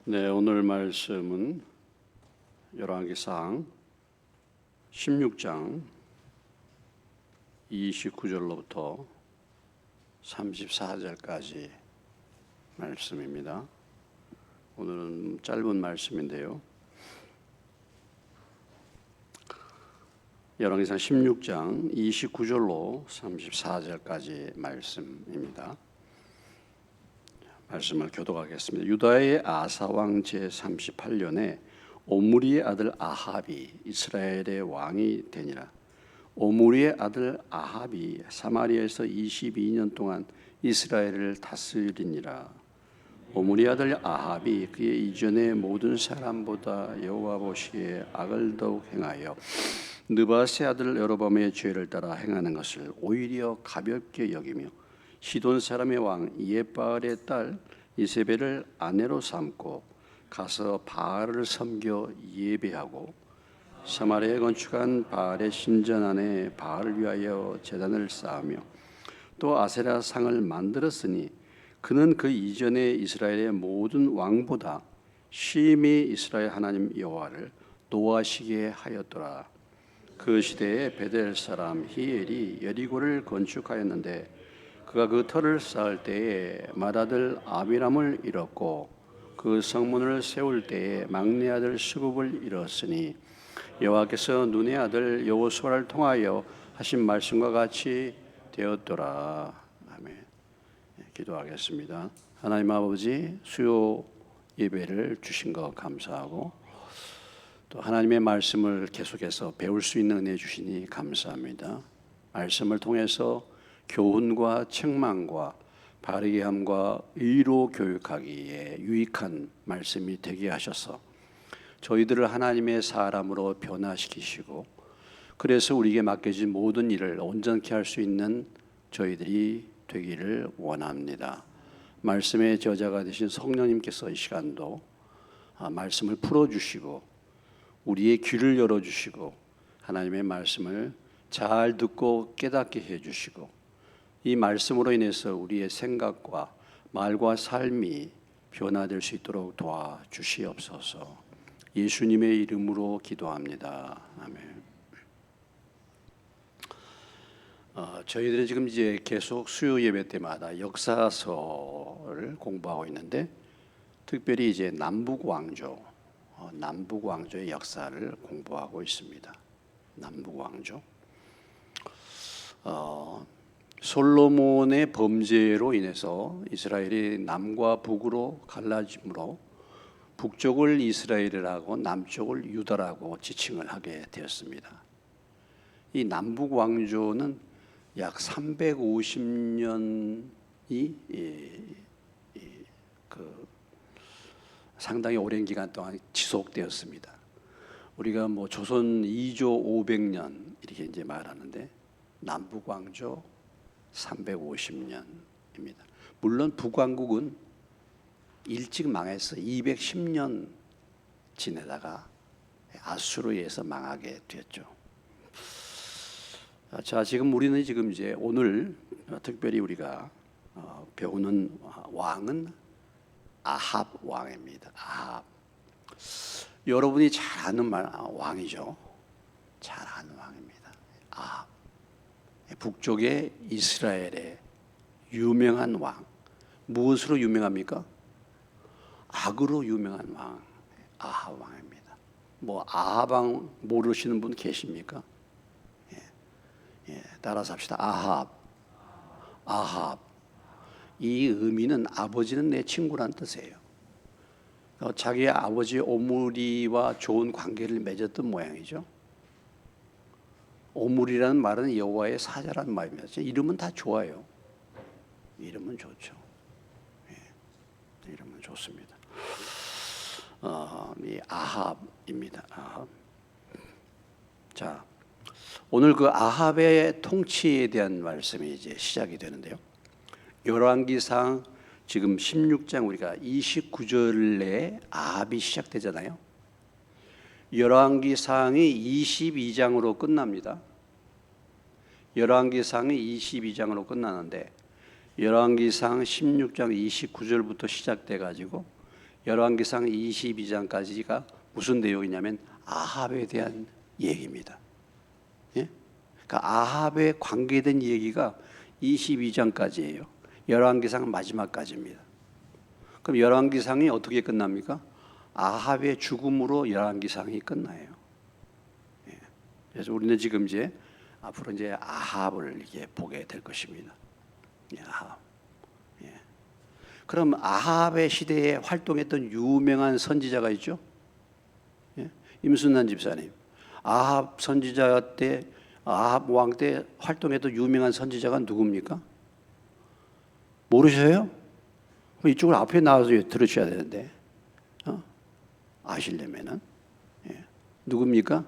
네, 오늘 말씀은 열왕기상 16장 29절로부터 34절까지 말씀입니다. 오늘은 짧은 말씀인데요. 열왕기상 16장 29절로 34절까지 말씀입니다. 말씀을 교독하겠습니다. 유다의 아사왕 제38년에 오므리의 아들 아합이 이스라엘의 왕이 되니라. 오므리의 아들 아합이 사마리아에서 22년 동안 이스라엘을 다스리니라. 오므리의 아들 아합이 그의 이전의 모든 사람보다 여호와 보시기에 악을 더욱 행하여 느바세 아들 여로보암의 죄를 따라 행하는 것을 오히려 가볍게 여기며 시돈 사람의 왕 옙바알의 딸 이세벨을 아내로 삼고 가서 바알을 섬겨 예배하고 사마리아에 건축한 바알의 신전 안에 바알을 위하여 제단을 쌓으며 또 아세라 상을 만들었으니 그는 그 이전에 이스라엘의 모든 왕보다 심히 이스라엘 하나님 여호와를 노하시게 하였더라. 그 시대에 베델 사람 히엘이 여리고를 건축하였는데 그가 그 터를 쌓을 때에 맏아들 아비람을 잃었고 그 성문을 세울 때에 막내 아들 수굽을 잃었으니 여호와께서 눈의 아들 여호수아를 통하여 하신 말씀과 같이 되었더라. 아멘. 기도하겠습니다. 하나님 아버지, 수요 예배를 주신 것 감사하고 또 하나님의 말씀을 계속해서 배울 수 있는 은혜 주시니 감사합니다. 말씀을 통해서 교훈과 책망과 바르게 함과 의로 교육하기에 유익한 말씀이 되게 하셔서 저희들을 하나님의 사람으로 변화시키시고 그래서 우리에게 맡겨진 모든 일을 온전케 할 수 있는 저희들이 되기를 원합니다. 말씀의 저자가 되신 성령님께서 이 시간도 말씀을 풀어주시고 우리의 귀를 열어주시고 하나님의 말씀을 잘 듣고 깨닫게 해주시고 이 말씀으로 인해서 우리의 생각과 말과 삶이 변화될 수 있도록 도와주시옵소서. 예수님의 이름으로 기도합니다. 아멘. 저희들이 지금 이제 계속 수요 예배 때마다 역사서를 공부하고 있는데 특별히 이제 남북 왕조의 역사를 공부하고 있습니다. 남북 왕조. 솔로몬의 범죄로 인해서 이스라엘이 남과 북으로 갈라짐으로 북쪽을 이스라엘이라고 남쪽을 유다라고 지칭을 하게 되었습니다. 이 남북 왕조는 약 350년이 상당히 오랜 기간 동안 지속되었습니다. 우리가 뭐 조선 2조 500년 이렇게 이제 말하는데 남북 왕조 350년입니다. 물론 북왕국은 일찍 망해서 210년 지내다가 아수르에 의해서 망하게 되었죠. 자, 지금 우리는 지금 이제 오늘 특별히 우리가 배우는 왕은 아합 왕입니다. 아합. 여러분이 잘 아는 왕이죠. 잘 아는 왕입니다. 아합. 북쪽의 이스라엘의 유명한 왕. 무엇으로 유명합니까? 악으로 유명한 왕, 아합 왕입니다. 뭐 아합 왕 모르시는 분 계십니까? 따라서 합시다. 아합. 이 의미는 아버지는 내 친구란 뜻이에요. 자기 아버지 오므리와 좋은 관계를 맺었던 모양이죠. 오므리라는 말은 여호와의 사자라는 말입니다. 이름은 다 좋아요. 이름은 좋죠. 이름은 좋습니다. 이 아합입니다. 아합. 자, 오늘 그 아합의 통치에 대한 말씀이 이제 시작이 되는데요. 열왕기상 지금 16장 우리가 29절에 아합이 시작되잖아요. 열왕기상이 22장으로 끝납니다. 열왕기상이 22장으로 끝나는데 열왕기상 16장 29절부터 시작돼 가지고 열왕기상 22장까지가 무슨 내용이냐면 아합에 대한 얘기입니다. 예? 그러니까 아합에 관계된 얘기가 22장까지예요. 열왕기상 마지막까지입니다. 그럼 열왕기상이 어떻게 끝납니까? 아합의 죽음으로 열왕기상이 끝나요. 예. 그래서 우리는 지금 이제 앞으로 이제 아합을 이렇게 보게 될 것입니다. 예, 아합. 예. 그럼 아합의 시대에 활동했던 유명한 선지자가 있죠? 예? 임순란 집사님. 아합 선지자 때, 아합 왕 때 활동했던 유명한 선지자가 누굽니까? 모르셔요? 그럼 이쪽으로 앞에 나와서 들으셔야 되는데, 아시려면은. 예. 누굽니까?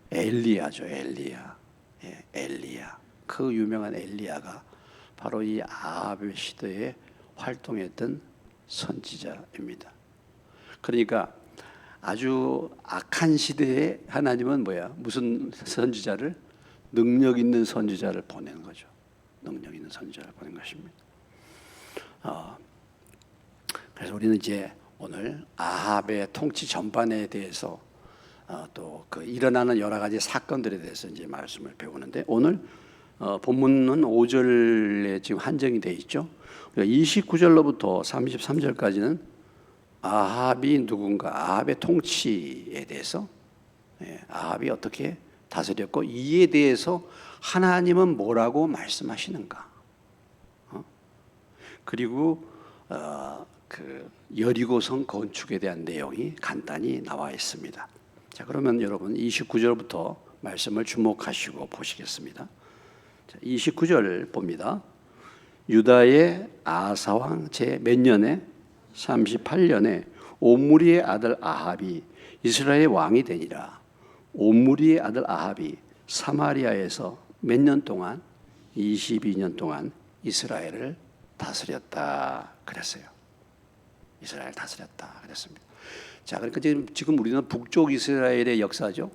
엘리야죠, 엘리야. 예, 엘리야. 그 유명한 엘리야가 바로 이 아합의 시대에 활동했던 선지자입니다. 그러니까 아주 악한 시대에 하나님은 무슨 선지자를? 능력 있는 선지자를 보내는 거죠. 능력 있는 선지자를 보낸 것입니다. 그래서 우리는 이제 오늘 아합의 통치 전반에 대해서 또 그 일어나는 여러 가지 사건들에 대해서 이제 말씀을 배우는데, 오늘 본문은 5절에 지금 한정이 되어 있죠. 29절로부터 33절까지는 아합이 누군가, 아합의 통치에 대해서, 아합이 어떻게 다스렸고 이에 대해서 하나님은 뭐라고 말씀하시는가, 그리고 그 여리고성 건축에 대한 내용이 간단히 나와 있습니다. 자, 그러면 여러분 29절부터 말씀을 주목하시고 보시겠습니다. 자, 29절 봅니다. 유다의 아사왕 제 몇 년에? 38년에 옴므리의 아들 아합이 이스라엘의 왕이 되니라. 옴므리의 아들 아합이 사마리아에서 몇 년 동안? 22년 동안 이스라엘을 다스렸다 그랬어요. 이스라엘 다스렸다 그랬습니다. 자, 그러니까 지금 우리는 북쪽 이스라엘의 역사죠.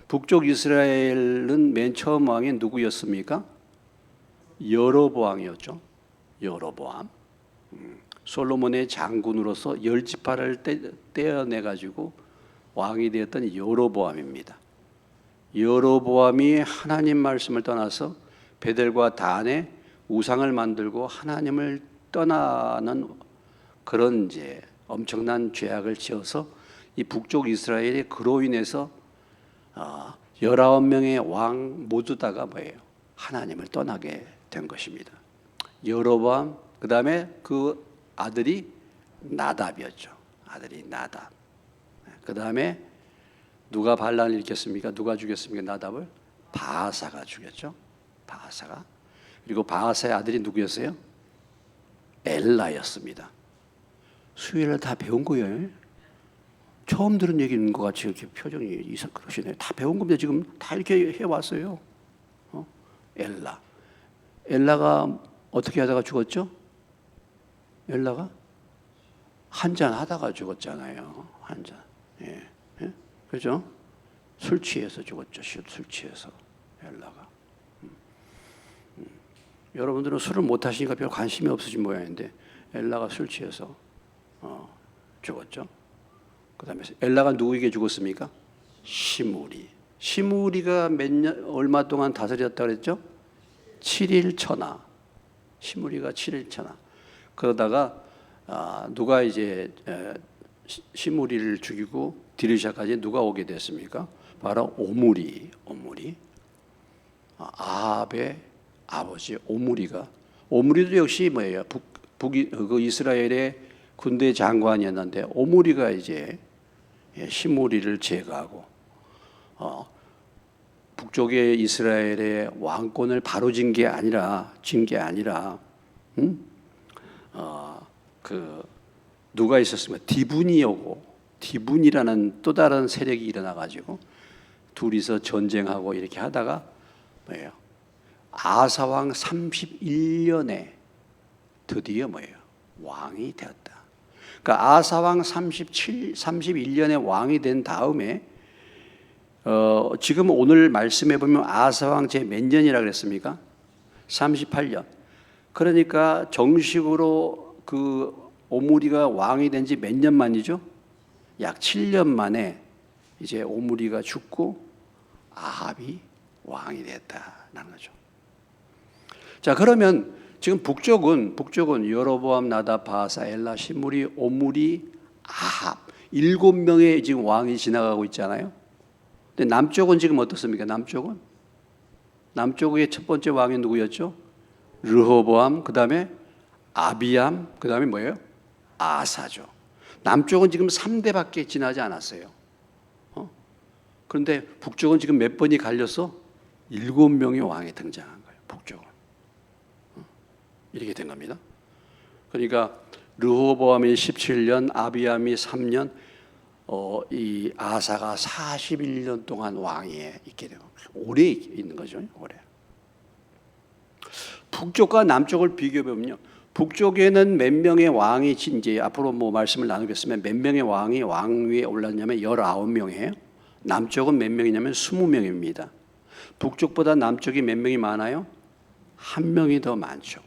북쪽 이스라엘은 맨 처음 왕이 누구였습니까? 여로보암이었죠. 여로보암. 솔로몬의 장군으로서 10지파를 떼어내 가지고 왕이 되었던 여로보암입니다. 여로보암이 하나님 말씀을 떠나서 베델과 단에 우상을 만들고 하나님을 떠나는 그런 이제 엄청난 죄악을 지어서 이 북쪽 이스라엘이 그로 인해서 19명의 왕 모두 다가 하나님을 떠나게 된 것입니다. 여로보암, 그 다음에 그 아들이 나답이었죠. 아들이 나답. 그 다음에 누가 반란을 일으켰습니까? 누가 죽였습니까? 나답을? 바아사가 죽였죠. 바아사가. 그리고 바아사의 아들이 누구였어요? 엘라였습니다. 수요일날 다 배운 거예요. 처음 들은 얘기인 것 같이 이렇게 표정이 그러시네요. 다 배운 겁니다. 지금 다 이렇게 해왔어요. 엘라가 어떻게 하다가 죽었죠? 엘라가 한잔 하다가 죽었잖아요. 한잔. 예. 예? 그죠? 술 취해서 죽었죠. 술 취해서 엘라가. 여러분들은 술을 못 하시니까 별 관심이 없으신 모양인데 엘라가 술 취해서 죽었죠. 그 다음에 엘라가 누구에게 죽었습니까? 시므리. 시므리가 얼마 동안 다스렸다 그랬죠? 7일 천하. 시므리가 7일 천하. 그러다가 누가 이제 시므리를 죽이고 디르샤까지 누가 오게 됐습니까? 바로 오므리. 아합의 아버지 오므리도 역시 그 이스라엘의 군대 장관이었는데 오므리가 이제 시므리를 제거하고 북쪽의 이스라엘의 왕권을 바로 진 게 아니라 그 누가 있었습니까? 디분이라는 또 다른 세력이 일어나 가지고 둘이서 전쟁하고 이렇게 하다가 아사왕 31년에 드디어 왕이 되었다. 그러니까 아사왕 31년에 왕이 된 다음에 지금 오늘 말씀해 보면 아사왕 제 몇 년이라 그랬습니까? 38년. 그러니까 정식으로 그 오므리가 왕이 된 지 몇 년 만이죠? 약 7년 만에 이제 오므리가 죽고 아합이 왕이 됐다는 거죠. 자, 그러면 지금 북쪽은 여로보암, 나답, 바하사, 엘라, 시므리, 오므리, 아합 7명의 지금 왕이 지나가고 있잖아요. 근데 남쪽은 지금 어떻습니까? 남쪽의 첫 번째 왕이 누구였죠? 르호보암, 그 다음에 아비암, 그 다음에 뭐예요? 아사죠. 남쪽은 지금 3대밖에 지나지 않았어요. 그런데 북쪽은 지금 몇 번이 갈려서 7명의 왕이 등장한 거예요. 북쪽은. 이렇게 된 겁니다. 그러니까 르호보암이 17년, 아비암이 3년, 이 아사가 41년 동안 왕위에 있게 되고 오래 있는 거죠. 오래. 북쪽과 남쪽을 비교해 보면요, 북쪽에는 몇 명의 왕이 이제 앞으로 뭐 말씀을 나누겠으면 몇 명의 왕이 왕위에 올랐냐면 19명이에요. 남쪽은 몇 명이냐면 20명입니다. 북쪽보다 남쪽이 몇 명이 많아요? 1명이 더 많죠.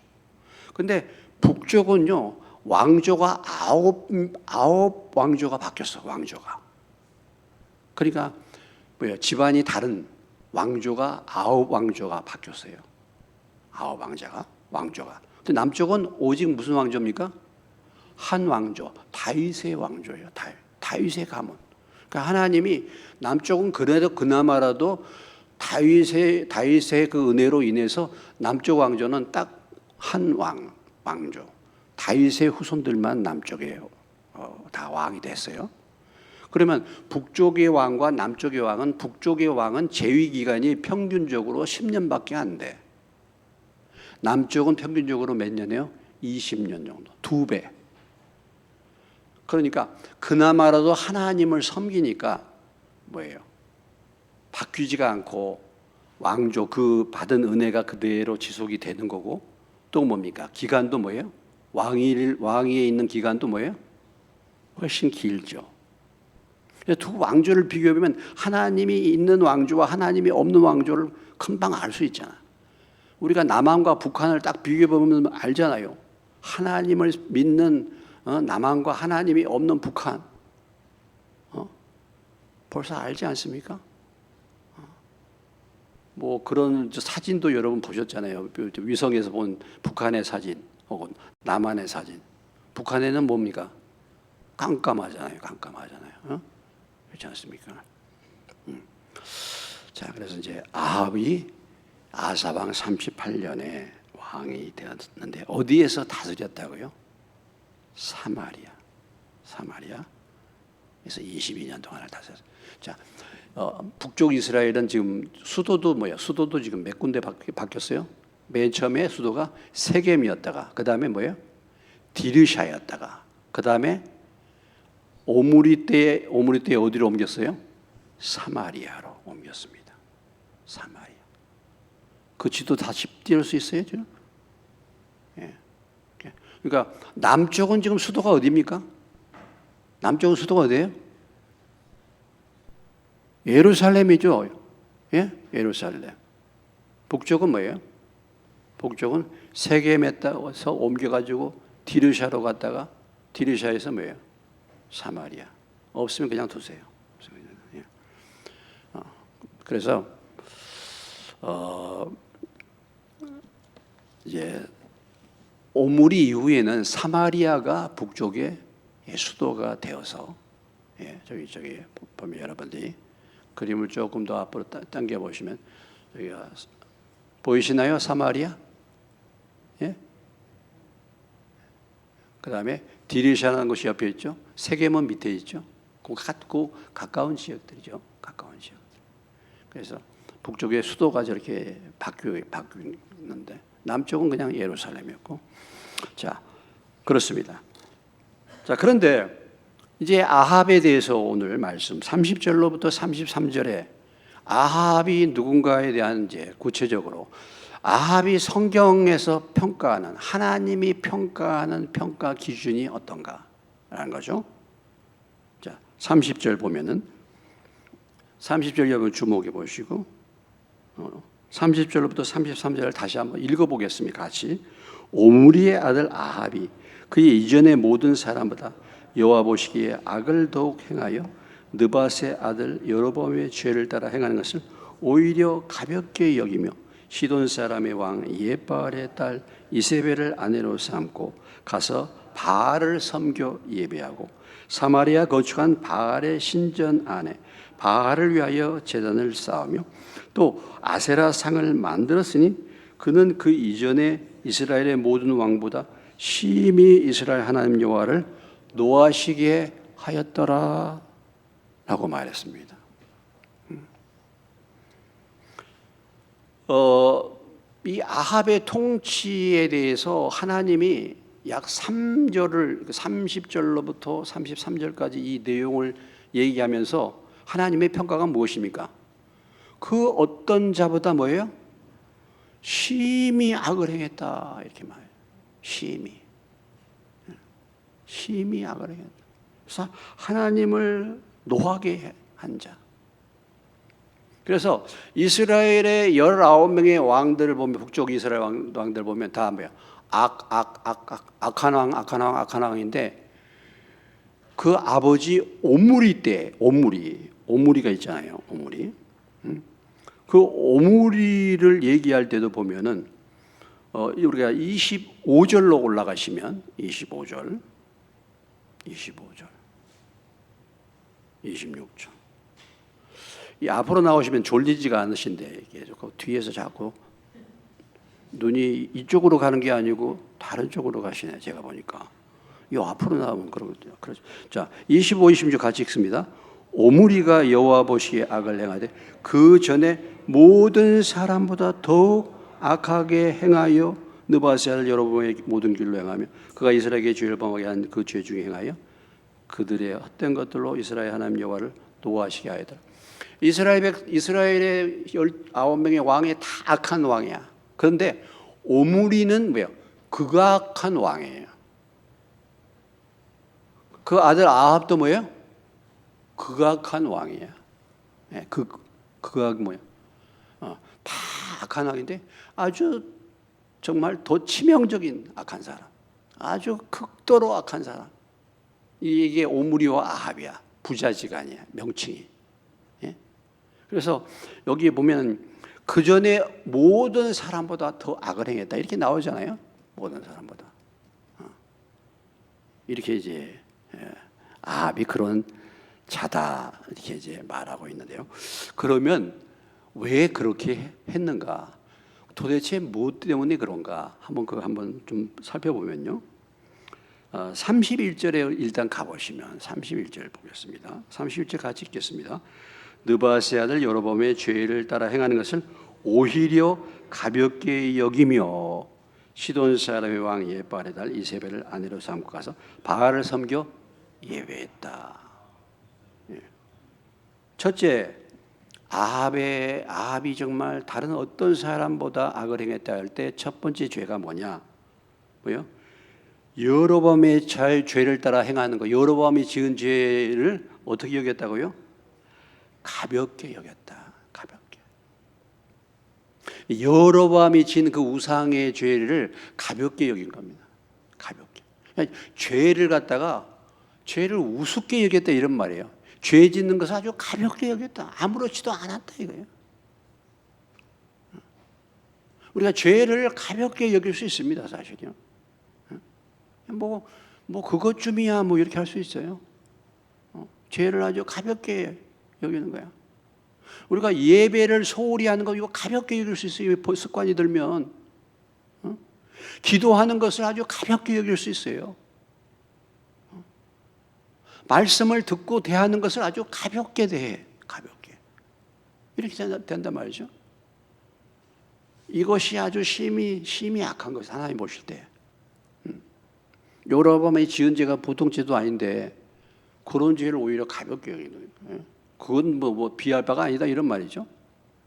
근데 북쪽은요, 왕조가 아홉 왕조가 바뀌었어. 왕조가. 그러니까 뭐예요? 집안이 다른 왕조가 9왕조가 바뀌었어요. 9왕조가. 근데 남쪽은 오직 무슨 왕조입니까? 한 왕조, 다윗의 왕조예요. 다윗의 가문. 그러니까 하나님이 남쪽은 그래도 그나마라도 다윗의 그 은혜로 인해서 남쪽 왕조는 딱 한 왕조. 다윗의 후손들만 남쪽에 다 왕이 됐어요. 그러면 북쪽의 왕과 남쪽의 왕은, 북쪽의 왕은 재위 기간이 평균적으로 10년밖에 안 돼. 남쪽은 평균적으로 몇 년이에요? 20년 정도. 2배. 그러니까 그나마라도 하나님을 섬기니까 뭐예요? 바뀌지가 않고 왕조 그 받은 은혜가 그대로 지속이 되는 거고, 또 뭡니까? 기간도 뭐예요? 왕위에 있는 기간도 뭐예요? 훨씬 길죠. 두 왕조를 비교해보면 하나님이 있는 왕조와 하나님이 없는 왕조를 금방 알 수 있잖아. 우리가 남한과 북한을 딱 비교해보면 알잖아요. 하나님을 믿는 남한과 하나님이 없는 북한. 벌써 알지 않습니까? 뭐 그런 사진도 여러분 보셨잖아요. 위성에서 본 북한의 사진 혹은 남한의 사진. 북한에는 뭡니까? 깜깜하잖아요. 그렇지 않습니까? 자, 그래서 이제 아합이 아사왕 38년에 왕이 되었는데 어디에서 다스렸다고요? 사마리아. 그래서 22년 동안을 다스렸어요. 자, 북쪽 이스라엘은 지금 수도도 뭐야? 수도도 지금 몇 군데 바뀌었어요? 맨 처음에 수도가 세겜이었다가 그 다음에 뭐예요? 디르샤였다가 그 다음에 오므리 때에 어디로 옮겼어요? 사마리아로 옮겼습니다. 사마리아. 그 지도 다시 띄울 수 있어요, 지금? 예. 그러니까 남쪽은 지금 수도가 어디입니까? 남쪽은 수도가 어디예요? 예루살렘이죠. 예? 예루살렘. 북쪽은 뭐예요? 북쪽은 세겜에서 옮겨가지고 디르샤로 갔다가 디르샤에서 뭐예요? 사마리아. 없으면 그냥 두세요. 예. 그래서 이제 오므리 이후에는 사마리아가 북쪽의 수도가 되어서, 예, 저기 보면 여러분들이 그림을 조금 더 앞으로 당겨 보시면 여기가 보이시나요? 사마리아? 예? 그 다음에 디르샤라는 곳이 옆에 있죠. 세겜은 밑에 있죠. 그 가까운 지역들이죠. 가까운 지역들. 그래서 북쪽의 수도가 저렇게 바뀌는데 남쪽은 그냥 예루살렘이었고, 자, 그렇습니다. 자, 그런데 이제 아합에 대해서 오늘 말씀 30절로부터 33절에 아합이 누군가에 대한 이제 구체적으로 아합이 성경에서 평가하는, 하나님이 평가하는 평가 기준이 어떤가라는 거죠. 자, 30절 보면은 30절 여러분 주목해 보시고 30절로부터 33절을 다시 한번 읽어보겠습니다. 같이. 오므리의 아들 아합이 그의 이전의 모든 사람보다 여호와 보시기에 악을 더욱 행하여 느밧의 아들 여로보암의 죄를 따라 행하는 것을 오히려 가볍게 여기며 시돈 사람의 왕 옙바알의 딸 이세벨을 아내로 삼고 가서 바알을 섬겨 예배하고 사마리아 거축한 바알의 신전 안에 바알을 위하여 제단을 쌓으며 또 아세라 상을 만들었으니 그는 그 이전에 이스라엘의 모든 왕보다 심히 이스라엘 하나님 여호와를 노하시게 하였더라 라고 말했습니다. 이 아합의 통치에 대해서 하나님이 약 3절을 30절로부터 33절까지 이 내용을 얘기하면서 하나님의 평가가 무엇입니까? 그 어떤 자보다 뭐예요? 심히 악을 행했다 이렇게 말해요. 심히 악을 행했다. 그래서 하나님을 노하게 한 자. 그래서 이스라엘의 19명의 왕들을 보면 북쪽 이스라엘 왕들 보면 다 뭐야? 악한 왕인데 그 아버지 오므리 때 오므리가 있잖아요. 오므리. 그 오므리를 얘기할 때도 보면은 우리가 25절로 올라가시면 25절 26절 이 앞으로 나오시면 졸리지가 않으신데 계속 뒤에서 자꾸 눈이 이쪽으로 가는 게 아니고 다른 쪽으로 가시네. 제가 보니까 이 앞으로 나오면 그러거든요. 그렇죠. 자, 25, 26 같이 읽습니다. 오므리가 여호와 보시기에 악을 행하되 그 전에 모든 사람보다 더욱 악하게 행하여 느밧의 아들 여로보암의 모든 길로 행하며 그가 이스라엘에게 죄를 범하게 한 그 죄 중에 행하여 그들의 헛된 것들로 이스라엘 하나님 여호와를 노하시게 하였더라. 이스라엘의 19명의 왕이 다 악한 왕이야. 그런데 오므리는 뭐예요? 극악한 왕이에요. 그 아들 아합도 뭐예요? 극악한 왕이야. 네, 극악 뭐예요? 다 악한 왕인데 아주 정말 더 치명적인 악한 사람. 아주 극도로 악한 사람. 이게 오므리와 아합이야. 부자지간이야. 명칭이. 예? 그래서 여기 보면 그 전에 모든 사람보다 더 악을 행했다. 이렇게 나오잖아요. 모든 사람보다. 이렇게 이제 아합이 그런 자다. 이렇게 이제 말하고 있는데요. 그러면 왜 그렇게 했는가? 도대체 무엇 때문에 그런가? 한번 좀 살펴보면요. 31절에 일단 가보시면 31절 보겠습니다. 31절 같이 읽겠습니다. 느밧의 아들 여로보암의 죄를 따라 행하는 것을 오히려 가볍게 여기며 시돈 사람의 왕 옙바알의 딸 이세벨을 아내로 삼고 가서 바알을 섬겨 예배했다. 첫째, 아합이 정말 다른 어떤 사람보다 악을 행했다 할 때 첫 번째 죄가 뭐냐? 뭐요? 여로보암의 죄를 따라 행하는 거. 여로보암이 지은 죄를 어떻게 여겼다고요? 가볍게 여겼다. 가볍게. 여로보암이 지은 그 우상의 죄를 가볍게 여긴 겁니다. 가볍게. 죄를 갖다가 죄를 우습게 여겼다 이런 말이에요. 죄 짓는 것을 아주 가볍게 여겼다. 아무렇지도 않았다 이거예요. 우리가 죄를 가볍게 여길 수 있습니다, 사실요. 뭐 그것쯤이야 뭐 이렇게 할 수 있어요. 죄를 아주 가볍게 여기는 거야. 우리가 예배를 소홀히 하는 거 이거 가볍게 여길 수 있어요. 습관이 들면 기도하는 것을 아주 가볍게 여길 수 있어요. 말씀을 듣고 대하는 것을 아주 가볍게 대해. 가볍게. 이렇게 된단 말이죠. 이것이 아주 심히 악한 것이 하나님 보실 때. 여로보암이 지은 죄가 보통 죄도 아닌데 그런 죄를 오히려 가볍게 여기는 거예요. 그건 뭐 비할 바가 아니다 이런 말이죠.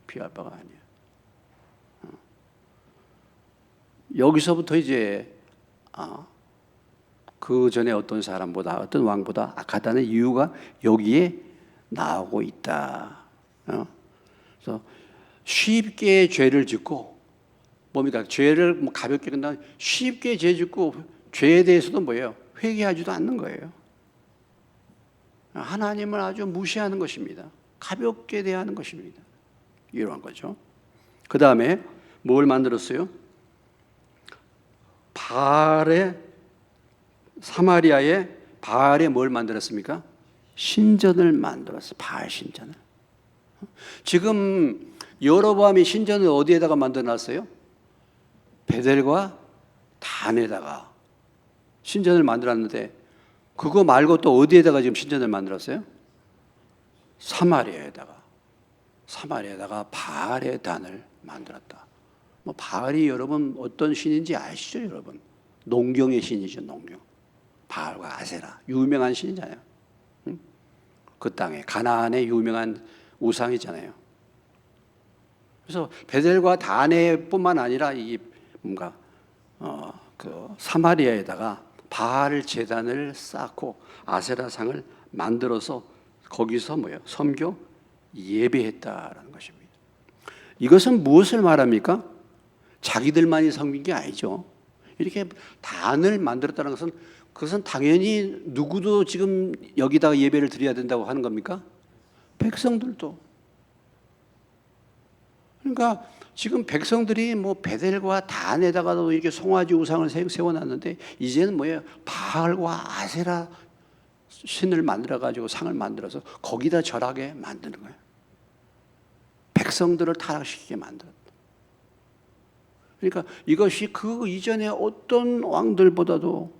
비할 바가 아니에요. 여기서부터 이제 그 전에 어떤 사람보다 어떤 왕보다 악하다는 이유가 여기에 나오고 있다. 그래서 쉽게 죄를 짓고 뭡니까? 죄를 가볍게 끝나 쉽게 죄 짓고 죄에 대해서도 뭐예요? 회개하지도 않는 거예요. 하나님을 아주 무시하는 것입니다. 가볍게 대하는 것입니다. 이러한 거죠. 그 다음에 뭘 만들었어요? 사마리아에 바알에 뭘 만들었습니까? 신전을 만들었어요. 바알 신전을. 지금 여로보암이 신전을 어디에다가 만들어놨어요? 베델과 단에다가 신전을 만들었는데 그거 말고 또 어디에다가 지금 신전을 만들었어요? 사마리아에다가 바알의 단을 만들었다. 뭐 바알이 여러분 어떤 신인지 아시죠, 여러분? 농경의 신이죠, 농경. 바알과 아세라 유명한 신이잖아요. 응? 그 땅에 가나안의 유명한 우상이잖아요. 그래서 베델과 다네뿐만 아니라 이 뭔가 그 사마리아에다가 바알 제단을 쌓고 아세라상을 만들어서 거기서 뭐예요? 섬겨 예배했다라는 것입니다. 이것은 무엇을 말합니까? 자기들만이 섬긴 게 아니죠. 이렇게 단을 만들었다는 것은 그것은 당연히 누구도 지금 여기다가 예배를 드려야 된다고 하는 겁니까? 백성들도. 그러니까 지금 백성들이 뭐 베델과 단에다가도 이렇게 송아지 우상을 세워놨는데 이제는 뭐예요? 바알과 아세라 신을 만들어가지고 상을 만들어서 거기다 절하게 만드는 거예요. 백성들을 타락시키게 만들었다. 그러니까 이것이 그 이전에 어떤 왕들보다도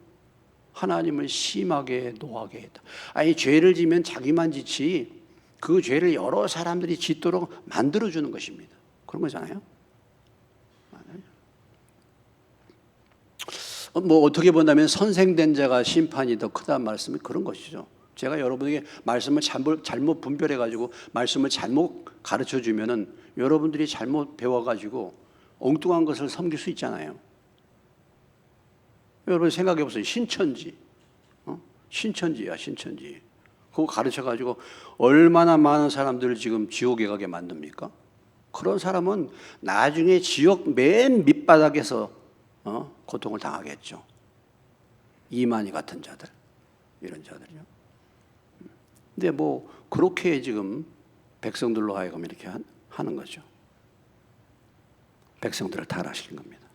하나님을 심하게 노하게 했다. 아니 죄를 지면 자기만 지지 그 죄를 여러 사람들이 짓도록 만들어주는 것입니다. 그런 거잖아요. 뭐 어떻게 본다면 선생된 자가 심판이 더 크다는 말씀이 그런 것이죠. 제가 여러분에게 말씀을 잘못 분별해가지고 말씀을 잘못 가르쳐주면은 여러분들이 잘못 배워가지고 엉뚱한 것을 섬길 수 있잖아요. 여러분 생각해 보세요. 신천지, 신천지야, 신천지. 그거 가르쳐가지고 얼마나 많은 사람들을 지금 지옥에 가게 만듭니까? 그런 사람은 나중에 지옥 맨 밑바닥에서 고통을 당하겠죠. 이만희 같은 자들, 이런 자들이요. 근데 뭐 그렇게 지금 백성들로 하여금 이렇게 하는 거죠. 백성들을 타락시킨 겁니다.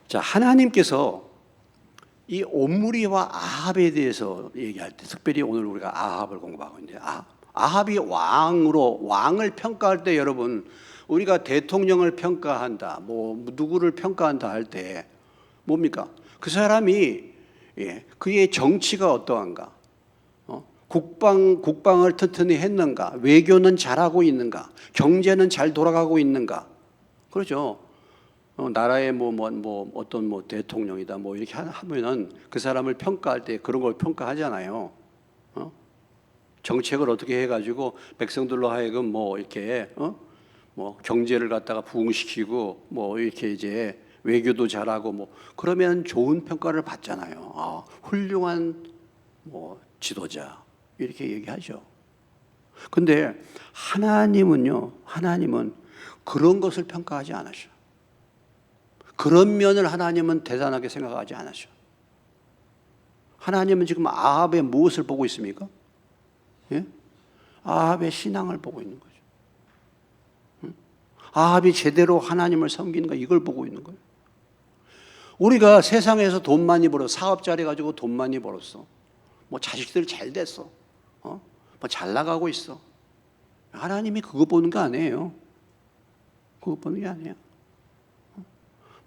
자, 하나님께서 이 옴므리와 아합에 대해서 얘기할 때 특별히 오늘 우리가 아합을 공부하고 있는데 아합이 왕을 평가할 때 여러분 우리가 대통령을 평가한다 뭐 누구를 평가한다 할 때 뭡니까? 그 사람이 그의 정치가 어떠한가? 국방을 튼튼히 했는가? 외교는 잘하고 있는가? 경제는 잘 돌아가고 있는가? 그렇죠. 나라의 어떤 대통령이다 뭐 이렇게 하면은 그 사람을 평가할 때 그런 걸 평가하잖아요. 정책을 어떻게 해가지고 백성들로 하여금 뭐 이렇게 뭐 경제를 갖다가 부흥시키고 뭐 이렇게 이제 외교도 잘하고 뭐 그러면 좋은 평가를 받잖아요. 훌륭한 뭐 지도자 이렇게 얘기하죠. 근데 하나님은 그런 것을 평가하지 않으셔. 그런 면을 하나님은 대단하게 생각하지 않으셔. 하나님은 지금 아합의 무엇을 보고 있습니까? 예? 아합의 신앙을 보고 있는 거죠. 아합이 제대로 하나님을 섬기는가 이걸 보고 있는 거예요. 우리가 세상에서 돈 많이 벌어 사업자리 가지고 돈 많이 벌었어. 뭐 자식들 잘 됐어. 뭐 잘 나가고 있어. 하나님이 그거 보는 게 아니에요. 그거 보는 게 아니에요.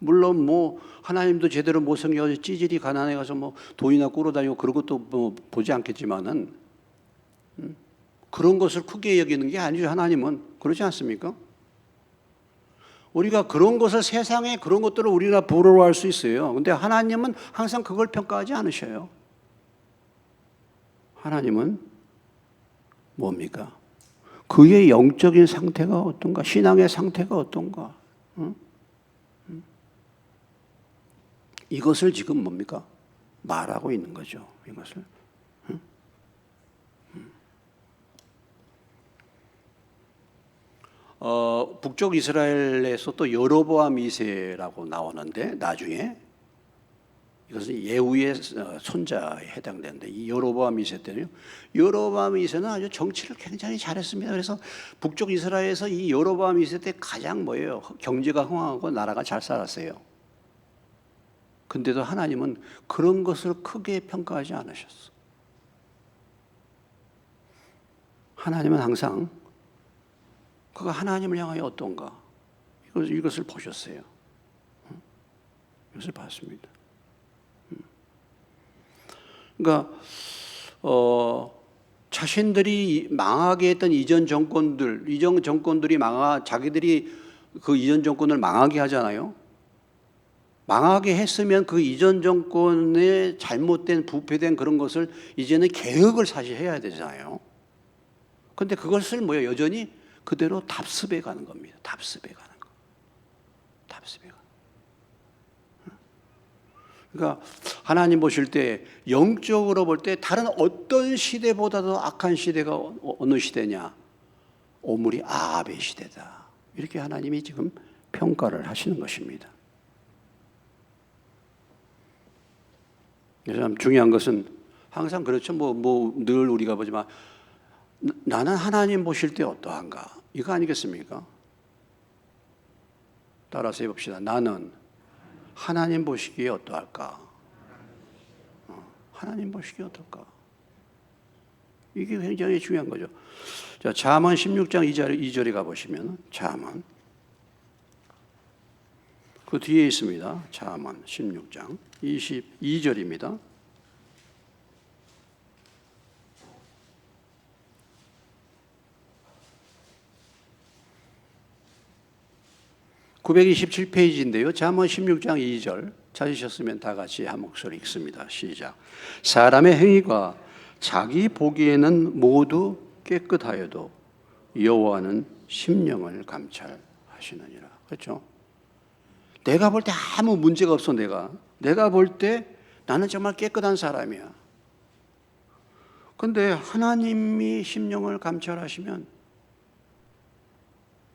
물론 뭐 하나님도 제대로 못 섬겨 찌질이 가난해 가서 뭐 돈이나 꾸러다니고 그런 것도 뭐 보지 않겠지만은 그런 것을 크게 여기는 게 아니죠. 하나님은 그러지 않습니까? 우리가 그런 것을 세상에 그런 것들을 우리가 부러워할 수 있어요. 근데 하나님은 항상 그걸 평가하지 않으셔요. 하나님은 뭡니까? 그의 영적인 상태가 어떤가? 신앙의 상태가 어떤가? 이것을 지금 뭡니까? 말하고 있는 거죠. 이것을. 북쪽 이스라엘에서 또 여로보암 2세라고 나오는데 나중에 이것은 예후의 손자에 해당되는데 이 여로보암 2세 때는요. 여로보암 2세는 아주 정치를 굉장히 잘했습니다. 그래서 북쪽 이스라엘에서 이 여로보암 2세 때 가장 뭐예요? 경제가 흥황하고 나라가 잘 살았어요. 근데도 하나님은 그런 것을 크게 평가하지 않으셨어. 하나님은 항상 그가 하나님을 향하여 어떤가 이것을 보셨어요. 이것을 봤습니다. 그러니까 자신들이 망하게 했던 이전 정권들이 자기들이 그 이전 정권을 망하게 하잖아요. 망하게 했으면 그 이전 정권의 잘못된 부패된 그런 것을 이제는 개혁을 사실 해야 되잖아요. 그런데 그것을 여전히 그대로 답습해 가는 겁니다. 답습해 가는 거. 답습해 가는 거. 그러니까 하나님 보실 때 영적으로 볼 때 다른 어떤 시대보다도 악한 시대가 어느 시대냐? 오므리 아합의 시대다. 이렇게 하나님이 지금 평가를 하시는 것입니다. 참 중요한 것은 항상 그렇죠. 늘 우리가 보지만 나는 하나님 보실 때 어떠한가? 이거 아니겠습니까? 따라서 해봅시다. 나는 하나님 보시기에 어떠할까? 하나님 보시기에 어떨까? 이게 굉장히 중요한 거죠. 자, 잠언 16장 2절에 가보시면 잠언 그 뒤에 있습니다. 잠언 16장 22절입니다. (927페이지인데요) 잠언 16장 2절 찾으셨으면 다 같이 한 목소리 읽습니다. 시작. 사람의 행위가 자기 보기에는 모두 깨끗하여도 여호와는 심령을 감찰하시느니라. 그렇죠? 내가 볼 때 아무 문제가 없어. 내가 볼 때 나는 정말 깨끗한 사람이야. 그런데 하나님이 심령을 감찰하시면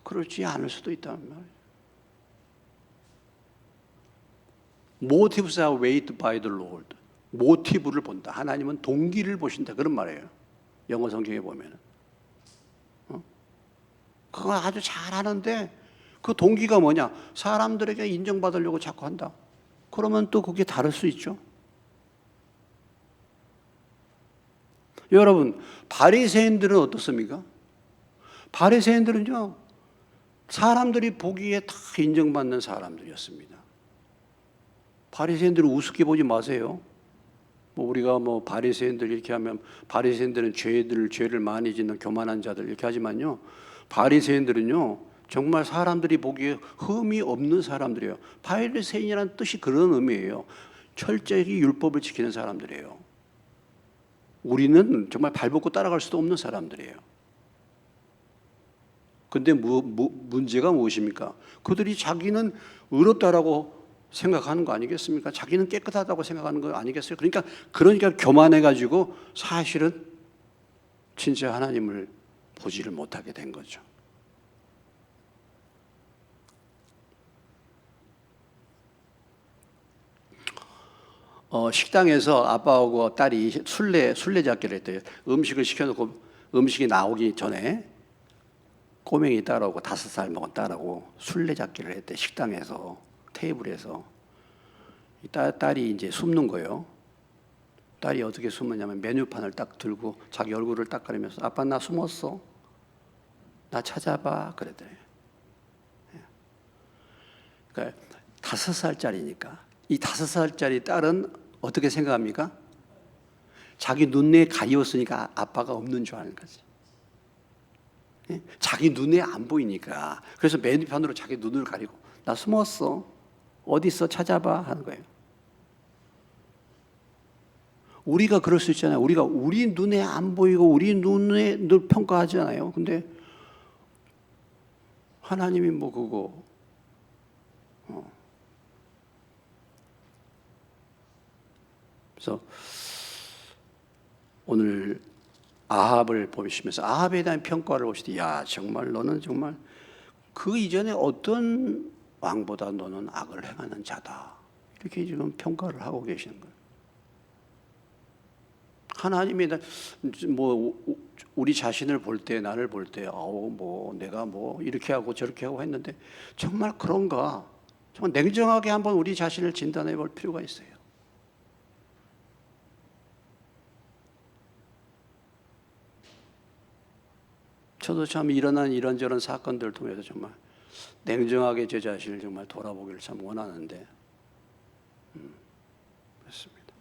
그렇지 않을 수도 있단 말이에요. Motives are weighed by the Lord. 모티브를 본다. 하나님은 동기를 보신다. 그런 말이에요. 영어 성경에 보면은. 그거 아주 잘하는데 그 동기가 뭐냐? 사람들에게 인정받으려고 자꾸 한다. 그러면 또 그게 다를 수 있죠. 여러분, 바리새인들은 어떻습니까? 바리새인들은요, 사람들이 보기에 다 인정받는 사람들이었습니다. 바리새인들을 우습게 보지 마세요. 우리가 바리새인들 이렇게 하면 바리새인들은 죄를 많이 짓는 교만한 자들 이렇게 하지만요, 바리새인들은요 정말 사람들이 보기에 흠이 없는 사람들이에요. 바리새인이라는 뜻이 그런 의미예요. 철저히 율법을 지키는 사람들이에요. 우리는 정말 발벗고 따라갈 수도 없는 사람들이에요. 근데 문제가 무엇입니까? 그들이 자기는 의롭다라고 생각하는 거 아니겠습니까? 자기는 깨끗하다고 생각하는 거 아니겠어요? 그러니까 교만해가지고 사실은 진짜 하나님을 보지를 못하게 된 거죠. 식당에서 아빠하고 딸이 술래잡기를 했대요. 음식을 시켜놓고 음식이 나오기 전에 꼬맹이 딸하고 5살 먹은 딸하고 술래잡기를 했대. 식당에서 테이블에서 딸이 이제 숨는 거예요. 딸이 어떻게 숨었냐면 메뉴판을 딱 들고 자기 얼굴을 딱 가리면서 아빠 나 숨었어. 나 찾아봐 그랬더니. 그러니까 5살짜리니까 이 5살짜리 딸은 어떻게 생각합니까? 자기 눈에 가리웠으니까 아빠가 없는 줄 아는 거지. 자기 눈에 안 보이니까. 그래서 메뉴판으로 자기 눈을 가리고 나 숨었어. 어디 있어? 찾아봐 하는 거예요. 우리가 그럴 수 있잖아요. 우리가 우리 눈에 안 보이고 우리 눈에 늘 평가하잖아요. 근데 하나님이 그거 그래서 오늘 아합을 보시면서 아합에 대한 평가를 보실 때, 야 정말 너는 정말 그 이전에 어떤 왕보다 너는 악을 행하는 자다 이렇게 지금 평가를 하고 계시는 거예요. 하나님이 뭐 우리 자신을 볼 때, 나를 볼 때, 뭐 내가 뭐 이렇게 하고 저렇게 하고 했는데 정말 그런가? 정말 냉정하게 한번 우리 자신을 진단해 볼 필요가 있어요. 저도 참 일어난 이런저런 사건들을 통해서 정말 냉정하게 제 자신을 정말 돌아보기를 참 원하는데 그렇습니다.